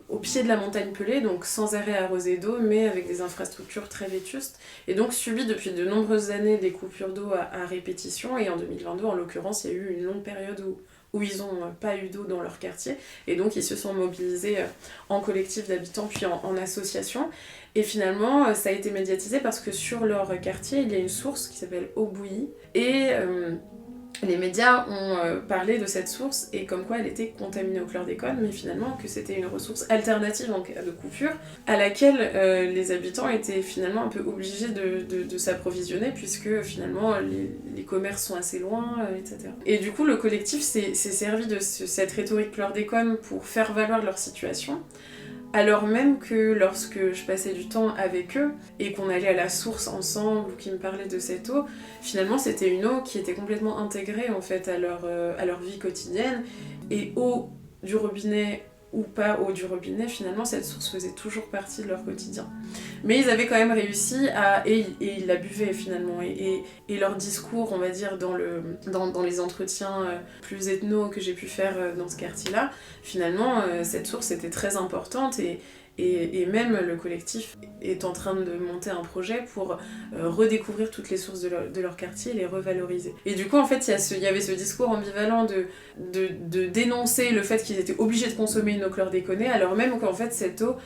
au pied de la montagne Pelée, donc sans arrêt arrosé d'eau, mais avec des infrastructures très vétustes, et donc subit depuis de nombreuses années des coupures d'eau à répétition, et en 2022 en l'occurrence il y a eu une longue période où ils n'ont pas eu d'eau dans leur quartier, et donc ils se sont mobilisés en collectif d'habitants puis en association, et finalement ça a été médiatisé parce que sur leur quartier il y a une source qui s'appelle Eau Bouillie, et les médias ont parlé de cette source et comme quoi elle était contaminée au chlordécone, mais finalement que c'était une ressource alternative en cas de coupure, à laquelle les habitants étaient finalement un peu obligés de s'approvisionner, puisque finalement les commerces sont assez loin, etc. Et du coup le collectif s'est servi de cette rhétorique chlordécone pour faire valoir leur situation, alors même que lorsque je passais du temps avec eux et qu'on allait à la source ensemble ou qu'ils me parlaient de cette eau, finalement c'était une eau qui était complètement intégrée en fait à leur vie quotidienne, et eau du robinet ou pas eau du robinet, finalement cette source faisait toujours partie de leur quotidien. Mais ils avaient quand même réussi et ils la buvaient finalement, et leur discours, on va dire, dans les entretiens plus ethno que j'ai pu faire dans ce quartier-là, finalement cette source était très importante, et même le collectif est en train de monter un projet pour redécouvrir toutes les sources de leur quartier et les revaloriser. Et du coup, en fait, il y avait ce discours ambivalent de dénoncer le fait qu'ils étaient obligés de consommer une eau chlordéconée, alors même qu'en fait, cette eau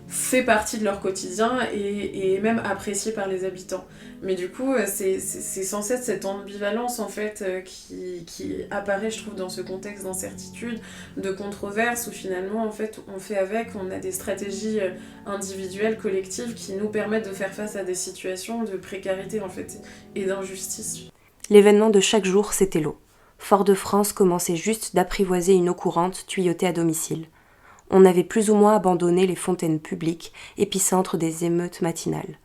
fait partie de leur quotidien et même appréciée par les habitants. Mais du coup, c'est sans cesse cette ambivalence en fait qui apparaît, je trouve, dans ce contexte d'incertitude, de controverse, où finalement en fait on fait avec, on a des stratégies individuelles, collectives qui nous permettent de faire face à des situations de précarité en fait et d'injustice. L'événement de chaque jour, c'était l'eau. Fort-de-France commençait juste d'apprivoiser une eau courante tuyautée à domicile. On avait plus ou moins abandonné les fontaines publiques, épicentre des émeutes matinales.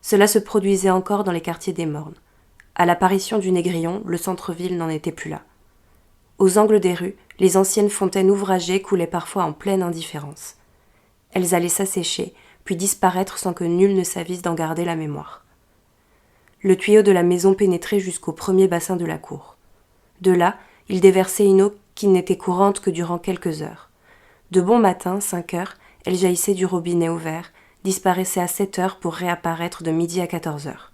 Cela se produisait encore dans les quartiers des Mornes. À l'apparition du Négrillon, le centre-ville n'en était plus là. Aux angles des rues, les anciennes fontaines ouvragées coulaient parfois en pleine indifférence. Elles allaient s'assécher, puis disparaître sans que nul ne s'avise d'en garder la mémoire. Le tuyau de la maison pénétrait jusqu'au premier bassin de la cour. De là, il déversait une eau qui n'était courante que durant quelques heures. De bon matin, 5 heures, elle jaillissait du robinet ouvert, disparaissait à 7 heures pour réapparaître de midi à 14 heures.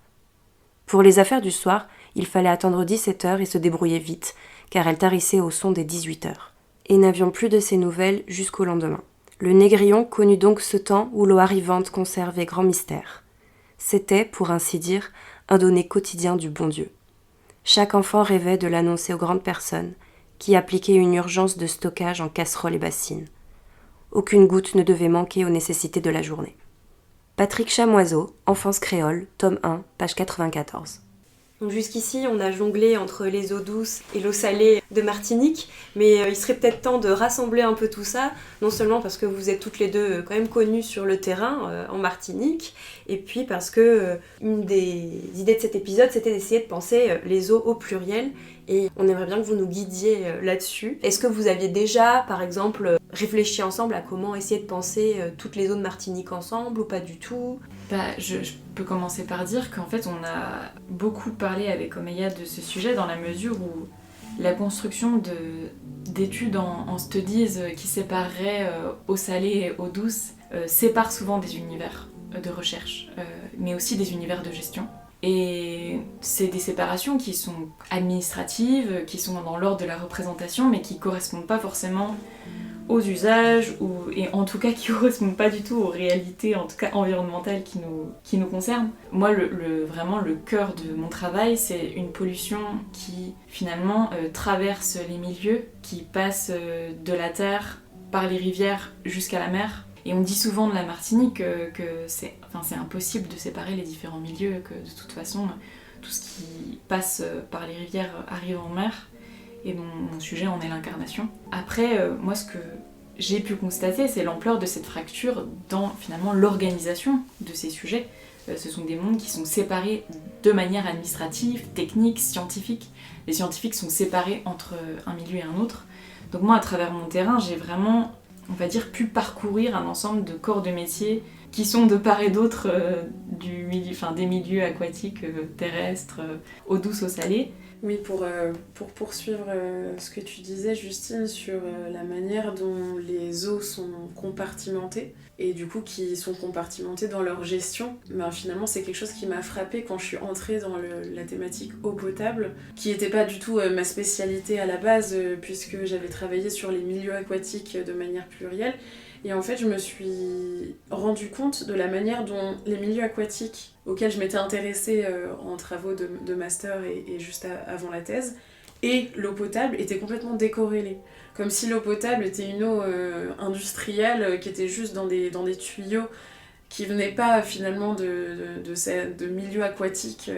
Pour les affaires du soir, il fallait attendre 17 heures et se débrouiller vite, car elle tarissait au son des 18 heures. Et n'avions plus de ses nouvelles jusqu'au lendemain. Le Négrillon connut donc ce temps où l'eau arrivante conservait grand mystère. C'était, pour ainsi dire, un donné quotidien du bon Dieu. Chaque enfant rêvait de l'annoncer aux grandes personnes, qui appliquaient une urgence de stockage en casseroles et bassines. Aucune goutte ne devait manquer aux nécessités de la journée. Patrick Chamoiseau, Enfance créole, tome 1, page 94. Donc jusqu'ici, on a jonglé entre les eaux douces et l'eau salée de Martinique, mais il serait peut-être temps de rassembler un peu tout ça, non seulement parce que vous êtes toutes les deux quand même connues sur le terrain en Martinique, et puis parce que une des idées de cet épisode, c'était d'essayer de penser les eaux au pluriel, et on aimerait bien que vous nous guidiez là-dessus. Est-ce que vous aviez déjà, par exemple, réfléchi ensemble à comment essayer de penser toutes les eaux de Martinique ensemble, ou pas du tout ? Je peux commencer par dire qu'en fait on a beaucoup parlé avec Omeya de ce sujet, dans la mesure où la construction d'études en studies qui sépareraient eau salée et eau douce sépare souvent des univers de recherche, mais aussi des univers de gestion. Et c'est des séparations qui sont administratives, qui sont dans l'ordre de la représentation, mais qui correspondent pas forcément aux usages, et en tout cas qui ne correspondent pas du tout aux réalités, en tout cas environnementales qui nous concernent. Moi, vraiment, le cœur de mon travail, c'est une pollution qui, finalement, traverse les milieux, qui passe de la terre par les rivières jusqu'à la mer. Et on dit souvent de la Martinique que c'est impossible de séparer les différents milieux, que de toute façon, tout ce qui passe par les rivières arrive en mer. Et mon sujet en est l'incarnation. Après, moi, ce que j'ai pu constater, c'est l'ampleur de cette fracture dans, finalement, l'organisation de ces sujets. Ce sont des mondes qui sont séparés de manière administrative, technique, scientifique. Les scientifiques sont séparés entre un milieu et un autre. Donc moi, à travers mon terrain, j'ai vraiment, on va dire, pu parcourir un ensemble de corps de métier qui sont de part et d'autre des milieux aquatiques, terrestres, eau douce, eau salée. Oui, pour poursuivre ce que tu disais, Justine, sur la manière dont les eaux sont compartimentées, et du coup qui sont compartimentées dans leur gestion, finalement c'est quelque chose qui m'a frappée quand je suis entrée dans la thématique eau potable, qui n'était pas du tout ma spécialité à la base, puisque j'avais travaillé sur les milieux aquatiques de manière plurielle. Et en fait, je me suis rendu compte de la manière dont les milieux aquatiques auxquels je m'étais intéressée en travaux de master et juste avant la thèse, et l'eau potable étaient complètement décorrélés. Comme si l'eau potable était une eau industrielle qui était juste dans des tuyaux qui venaient pas finalement de milieux aquatiques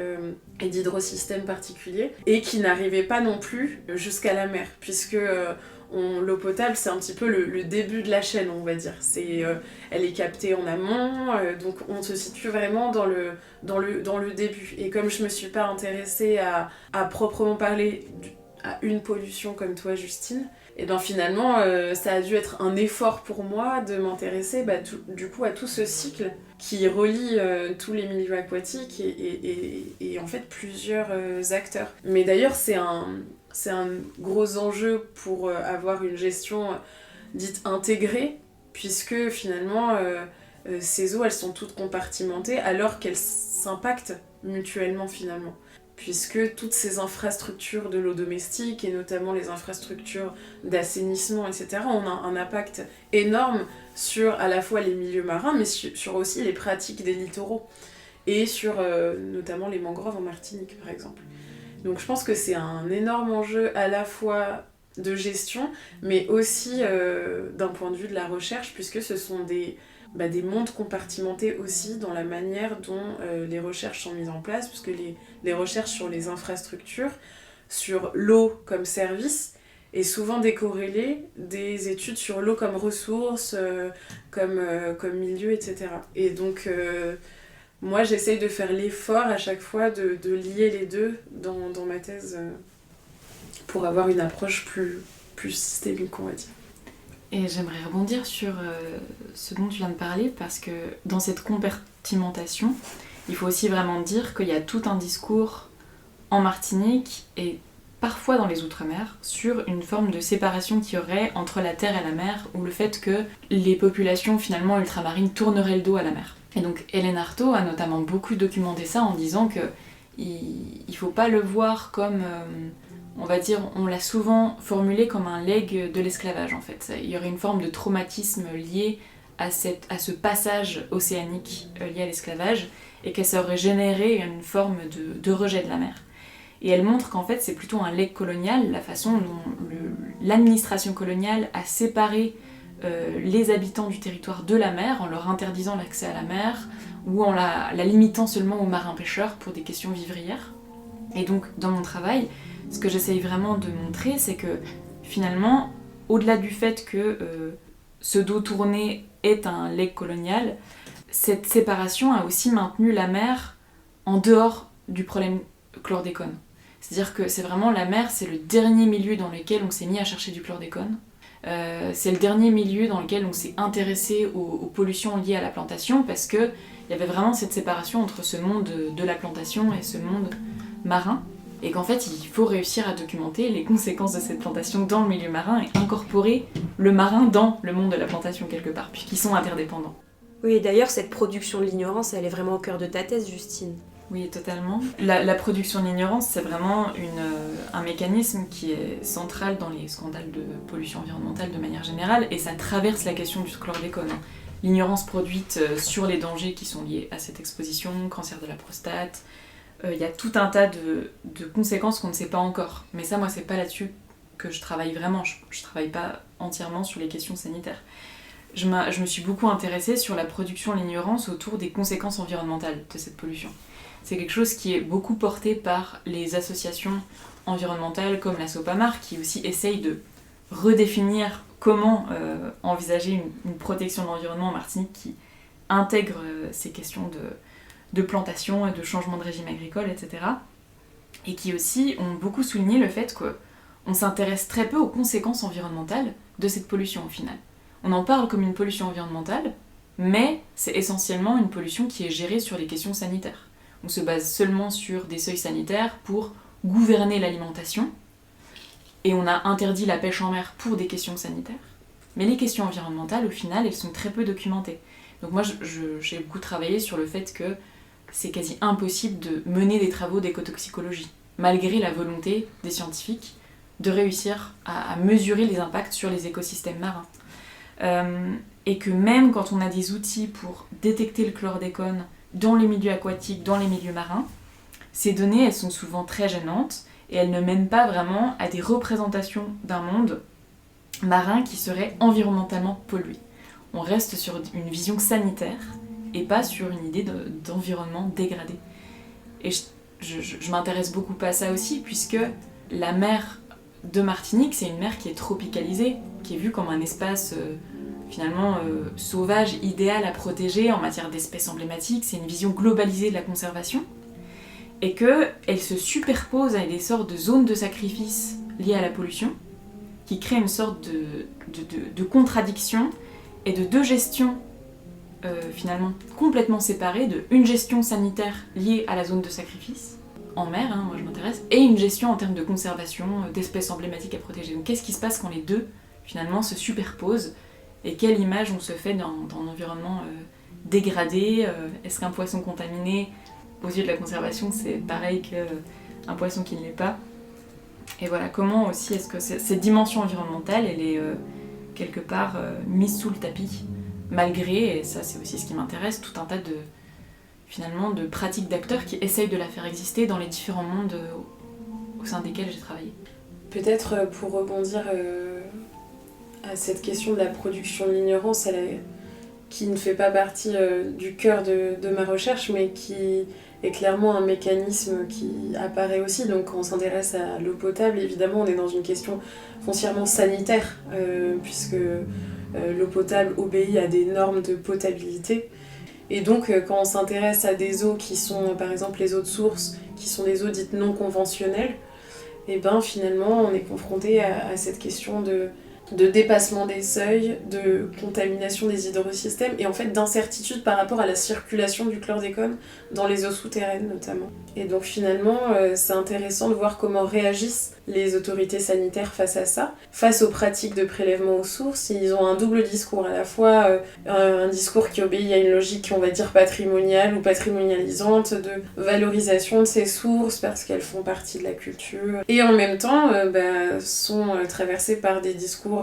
et d'hydrosystèmes particuliers, et qui n'arrivaient pas non plus jusqu'à la mer, puisque l'eau potable, c'est un petit peu le début de la chaîne, on va dire. Elle est captée en amont, donc on se situe vraiment dans le début. Et comme je me suis pas intéressée à proprement parler à une pollution comme toi, Justine, et finalement, ça a dû être un effort pour moi de m'intéresser du coup à tout ce cycle qui relie tous les milieux aquatiques et en fait plusieurs acteurs. Mais d'ailleurs, c'est un gros enjeu pour avoir une gestion dite intégrée, puisque finalement ces eaux elles sont toutes compartimentées alors qu'elles s'impactent mutuellement finalement, puisque toutes ces infrastructures de l'eau domestique et notamment les infrastructures d'assainissement, etc., ont un impact énorme sur à la fois les milieux marins mais sur aussi les pratiques des littoraux et sur notamment les mangroves en Martinique par exemple. Donc je pense que c'est un énorme enjeu à la fois de gestion, mais aussi d'un point de vue de la recherche, puisque ce sont des mondes compartimentés aussi dans la manière dont les recherches sont mises en place, puisque les recherches sur les infrastructures, sur l'eau comme service, est souvent décorrélée des études sur l'eau comme ressource, comme milieu, etc. Et donc moi, j'essaye de faire l'effort à chaque fois de lier les deux dans ma thèse pour avoir une approche plus systémique, on va dire. Et j'aimerais rebondir sur ce dont tu viens de parler, parce que dans cette compartimentation, il faut aussi vraiment dire qu'il y a tout un discours en Martinique et parfois dans les Outre-mer sur une forme de séparation qu'il y aurait entre la terre et la mer, ou le fait que les populations finalement ultramarines tourneraient le dos à la mer. Et donc Hélène Artaud a notamment beaucoup documenté ça en disant qu'il faut pas le voir comme, on va dire, on l'a souvent formulé comme un legs de l'esclavage en fait. Il y aurait une forme de traumatisme lié à ce passage océanique lié à l'esclavage, et que ça aurait généré une forme de rejet de la mer. Et elle montre qu'en fait c'est plutôt un legs colonial, la façon dont l'administration coloniale a séparé les habitants du territoire de la mer en leur interdisant l'accès à la mer ou en la limitant seulement aux marins pêcheurs pour des questions vivrières. Et donc dans mon travail, ce que j'essaye vraiment de montrer, c'est que finalement, au-delà du fait que ce dos tourné est un legs colonial, cette séparation a aussi maintenu la mer en dehors du problème chlordécone. C'est-à-dire que c'est vraiment la mer, c'est le dernier milieu dans lequel on s'est mis à chercher du chlordécone. C'est le dernier milieu dans lequel on s'est intéressé aux pollutions liées à la plantation, parce qu'il y avait vraiment cette séparation entre ce monde de la plantation et ce monde marin, et qu'en fait il faut réussir à documenter les conséquences de cette plantation dans le milieu marin et incorporer le marin dans le monde de la plantation quelque part, puisqu'ils sont interdépendants. Oui, et d'ailleurs cette production de l'ignorance, elle est vraiment au cœur de ta thèse, Justine. Oui, totalement. La production de l'ignorance, c'est vraiment un mécanisme qui est central dans les scandales de pollution environnementale de manière générale, et ça traverse la question du chlordécone. L'ignorance produite sur les dangers qui sont liés à cette exposition, cancer de la prostate, il y a tout un tas de conséquences qu'on ne sait pas encore. Mais ça, moi, c'est pas là-dessus que je travaille vraiment. Je travaille pas entièrement sur les questions sanitaires. Je me suis beaucoup intéressée sur la production de l'ignorance autour des conséquences environnementales de cette pollution. C'est quelque chose qui est beaucoup porté par les associations environnementales comme la Sopamar, qui aussi essayent de redéfinir comment envisager une protection de l'environnement en Martinique qui intègre ces questions de plantation et de changement de régime agricole, etc. Et qui aussi ont beaucoup souligné le fait qu'on s'intéresse très peu aux conséquences environnementales de cette pollution au final. On en parle comme une pollution environnementale, mais c'est essentiellement une pollution qui est gérée sur les questions sanitaires. On se base seulement sur des seuils sanitaires pour gouverner l'alimentation, et on a interdit la pêche en mer pour des questions sanitaires. Mais les questions environnementales, au final, elles sont très peu documentées. Donc moi, j'ai beaucoup travaillé sur le fait que c'est quasi impossible de mener des travaux d'écotoxicologie, malgré la volonté des scientifiques de réussir à mesurer les impacts sur les écosystèmes marins. Et que même quand on a des outils pour détecter le chlordécone dans les milieux aquatiques, dans les milieux marins, ces données, elles sont souvent très gênantes et elles ne mènent pas vraiment à des représentations d'un monde marin qui serait environnementalement pollué. On reste sur une vision sanitaire et pas sur une idée d'environnement dégradé. Et je m'intéresse beaucoup à ça aussi, puisque la mer de Martinique, c'est une mer qui est tropicalisée, qui est vue comme un espace sauvage, idéal à protéger en matière d'espèces emblématiques. C'est une vision globalisée de la conservation, et qu'elle se superpose à des sortes de zones de sacrifice liées à la pollution, qui créent une sorte de contradiction et de deux gestions finalement complètement séparées, une gestion sanitaire liée à la zone de sacrifice, en mer, moi je m'intéresse, et une gestion en termes de conservation d'espèces emblématiques à protéger. Donc qu'est-ce qui se passe quand les deux finalement se superposent, et quelle image on se fait dans un environnement dégradé? Est-ce qu'un poisson contaminé, aux yeux de la conservation, c'est pareil qu'un poisson qui ne l'est pas? Et voilà, comment aussi est-ce que cette dimension environnementale, elle est quelque part mise sous le tapis, malgré, et ça c'est aussi ce qui m'intéresse, tout un tas de pratiques d'acteurs qui essayent de la faire exister dans les différents mondes au sein desquels j'ai travaillé. Peut-être pour rebondir à cette question de la production de l'ignorance, qui ne fait pas partie du cœur de ma recherche, mais qui est clairement un mécanisme qui apparaît aussi. Donc quand on s'intéresse à l'eau potable, évidemment on est dans une question foncièrement sanitaire, puisque l'eau potable obéit à des normes de potabilité. Et donc quand on s'intéresse à des eaux qui sont par exemple les eaux de source, qui sont des eaux dites non conventionnelles, et ben finalement on est confronté à cette question de dépassement des seuils, de contamination des hydrosystèmes et en fait d'incertitude par rapport à la circulation du chlordécone dans les eaux souterraines notamment. Et donc finalement c'est intéressant de voir comment réagissent les autorités sanitaires face à ça, face aux pratiques de prélèvement aux sources. Ils ont un double discours, à la fois un discours qui obéit à une logique on va dire patrimoniale ou patrimonialisante, de valorisation de ces sources parce qu'elles font partie de la culture, et en même temps sont traversés par des discours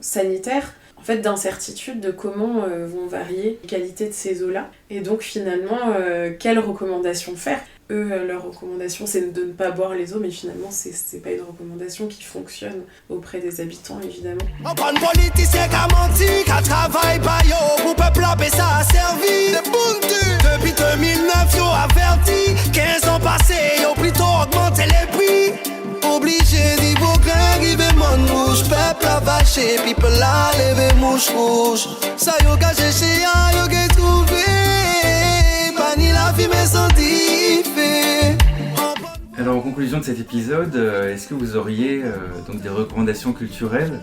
sanitaires, en fait d'incertitude de comment vont varier les qualités de ces eaux-là. Et donc finalement, quelles recommandations faire? Eux, leur recommandation, c'est de ne pas boire les eaux, mais finalement, c'est pas une recommandation qui fonctionne auprès des habitants, évidemment. Un bon politicien qui a menti, qui a travaillé par yo, pour peuple ça a servi. Depuis 2009, yo averti, 15 ans passés, yo plutôt augmenté les prix. Obligé d'hypocrite, qui veut mon rouge, peuple a vaché, people a levé mouche rouge. Ça yo gagé chez ya, yo gay trouvé, pas ni la vie mais sans fait. Alors en conclusion de cet épisode, est-ce que vous auriez donc des recommandations culturelles,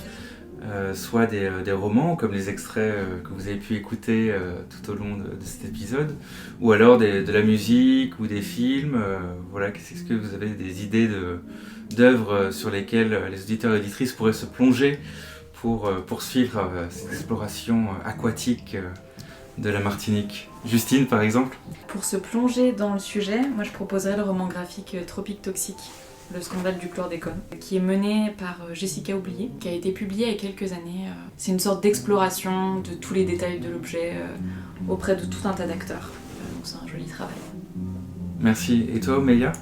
soit des romans comme les extraits que vous avez pu écouter tout au long de cet épisode, ou alors de la musique ou des films, voilà, est-ce que vous avez des idées d'œuvres sur lesquelles les auditeurs et auditrices pourraient se plonger pour poursuivre cette exploration aquatique de la Martinique. Justine, par exemple? Pour se plonger dans le sujet, moi je proposerais le roman graphique Tropique Toxique, le scandale du chlordécone, qui est mené par Jessica Oublié, qui a été publié il y a quelques années. C'est une sorte d'exploration de tous les détails de l'objet auprès de tout un tas d'acteurs. Donc c'est un joli travail. Merci. Et toi, Omeya?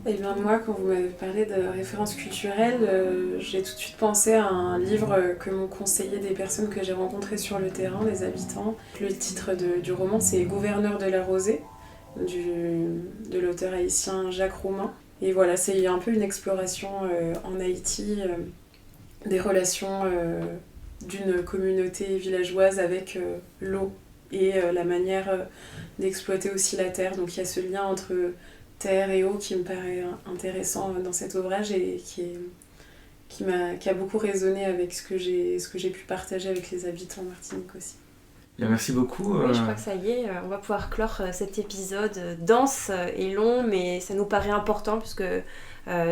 Eh bien moi, quand vous m'avez parlé de références culturelles, j'ai tout de suite pensé à un livre que m'ont conseillé des personnes que j'ai rencontrées sur le terrain, des habitants. Le titre du roman, c'est « Gouverneur de la Rosée » de l'auteur haïtien Jacques Roumain. Et voilà, c'est un peu une exploration en Haïti des relations d'une communauté villageoise avec l'eau et la manière d'exploiter aussi la terre. Donc il y a ce lien entre terre et eau qui me paraît intéressant dans cet ouvrage et qui a beaucoup résonné avec ce que j'ai pu partager avec les habitants en Martinique aussi. Bien, merci beaucoup. Oui, je crois que ça y est, on va pouvoir clore cet épisode dense et long, mais ça nous paraît important puisque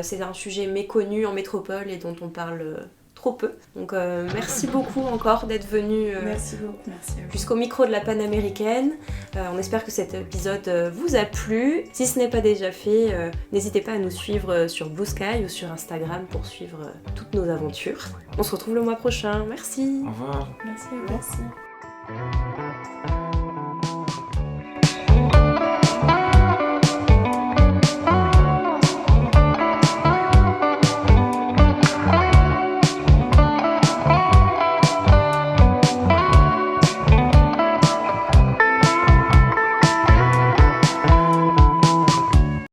c'est un sujet méconnu en métropole et dont on parle trop peu. Donc merci beaucoup encore d'être venu Merci beaucoup. Merci à vous. jusqu'au micro de la Panaméricaine. On espère que cet épisode vous a plu. Si ce n'est pas déjà fait, n'hésitez pas à nous suivre sur Blue Sky ou sur Instagram pour suivre toutes nos aventures. On se retrouve le mois prochain. Merci. Au revoir. Merci à vous. Merci.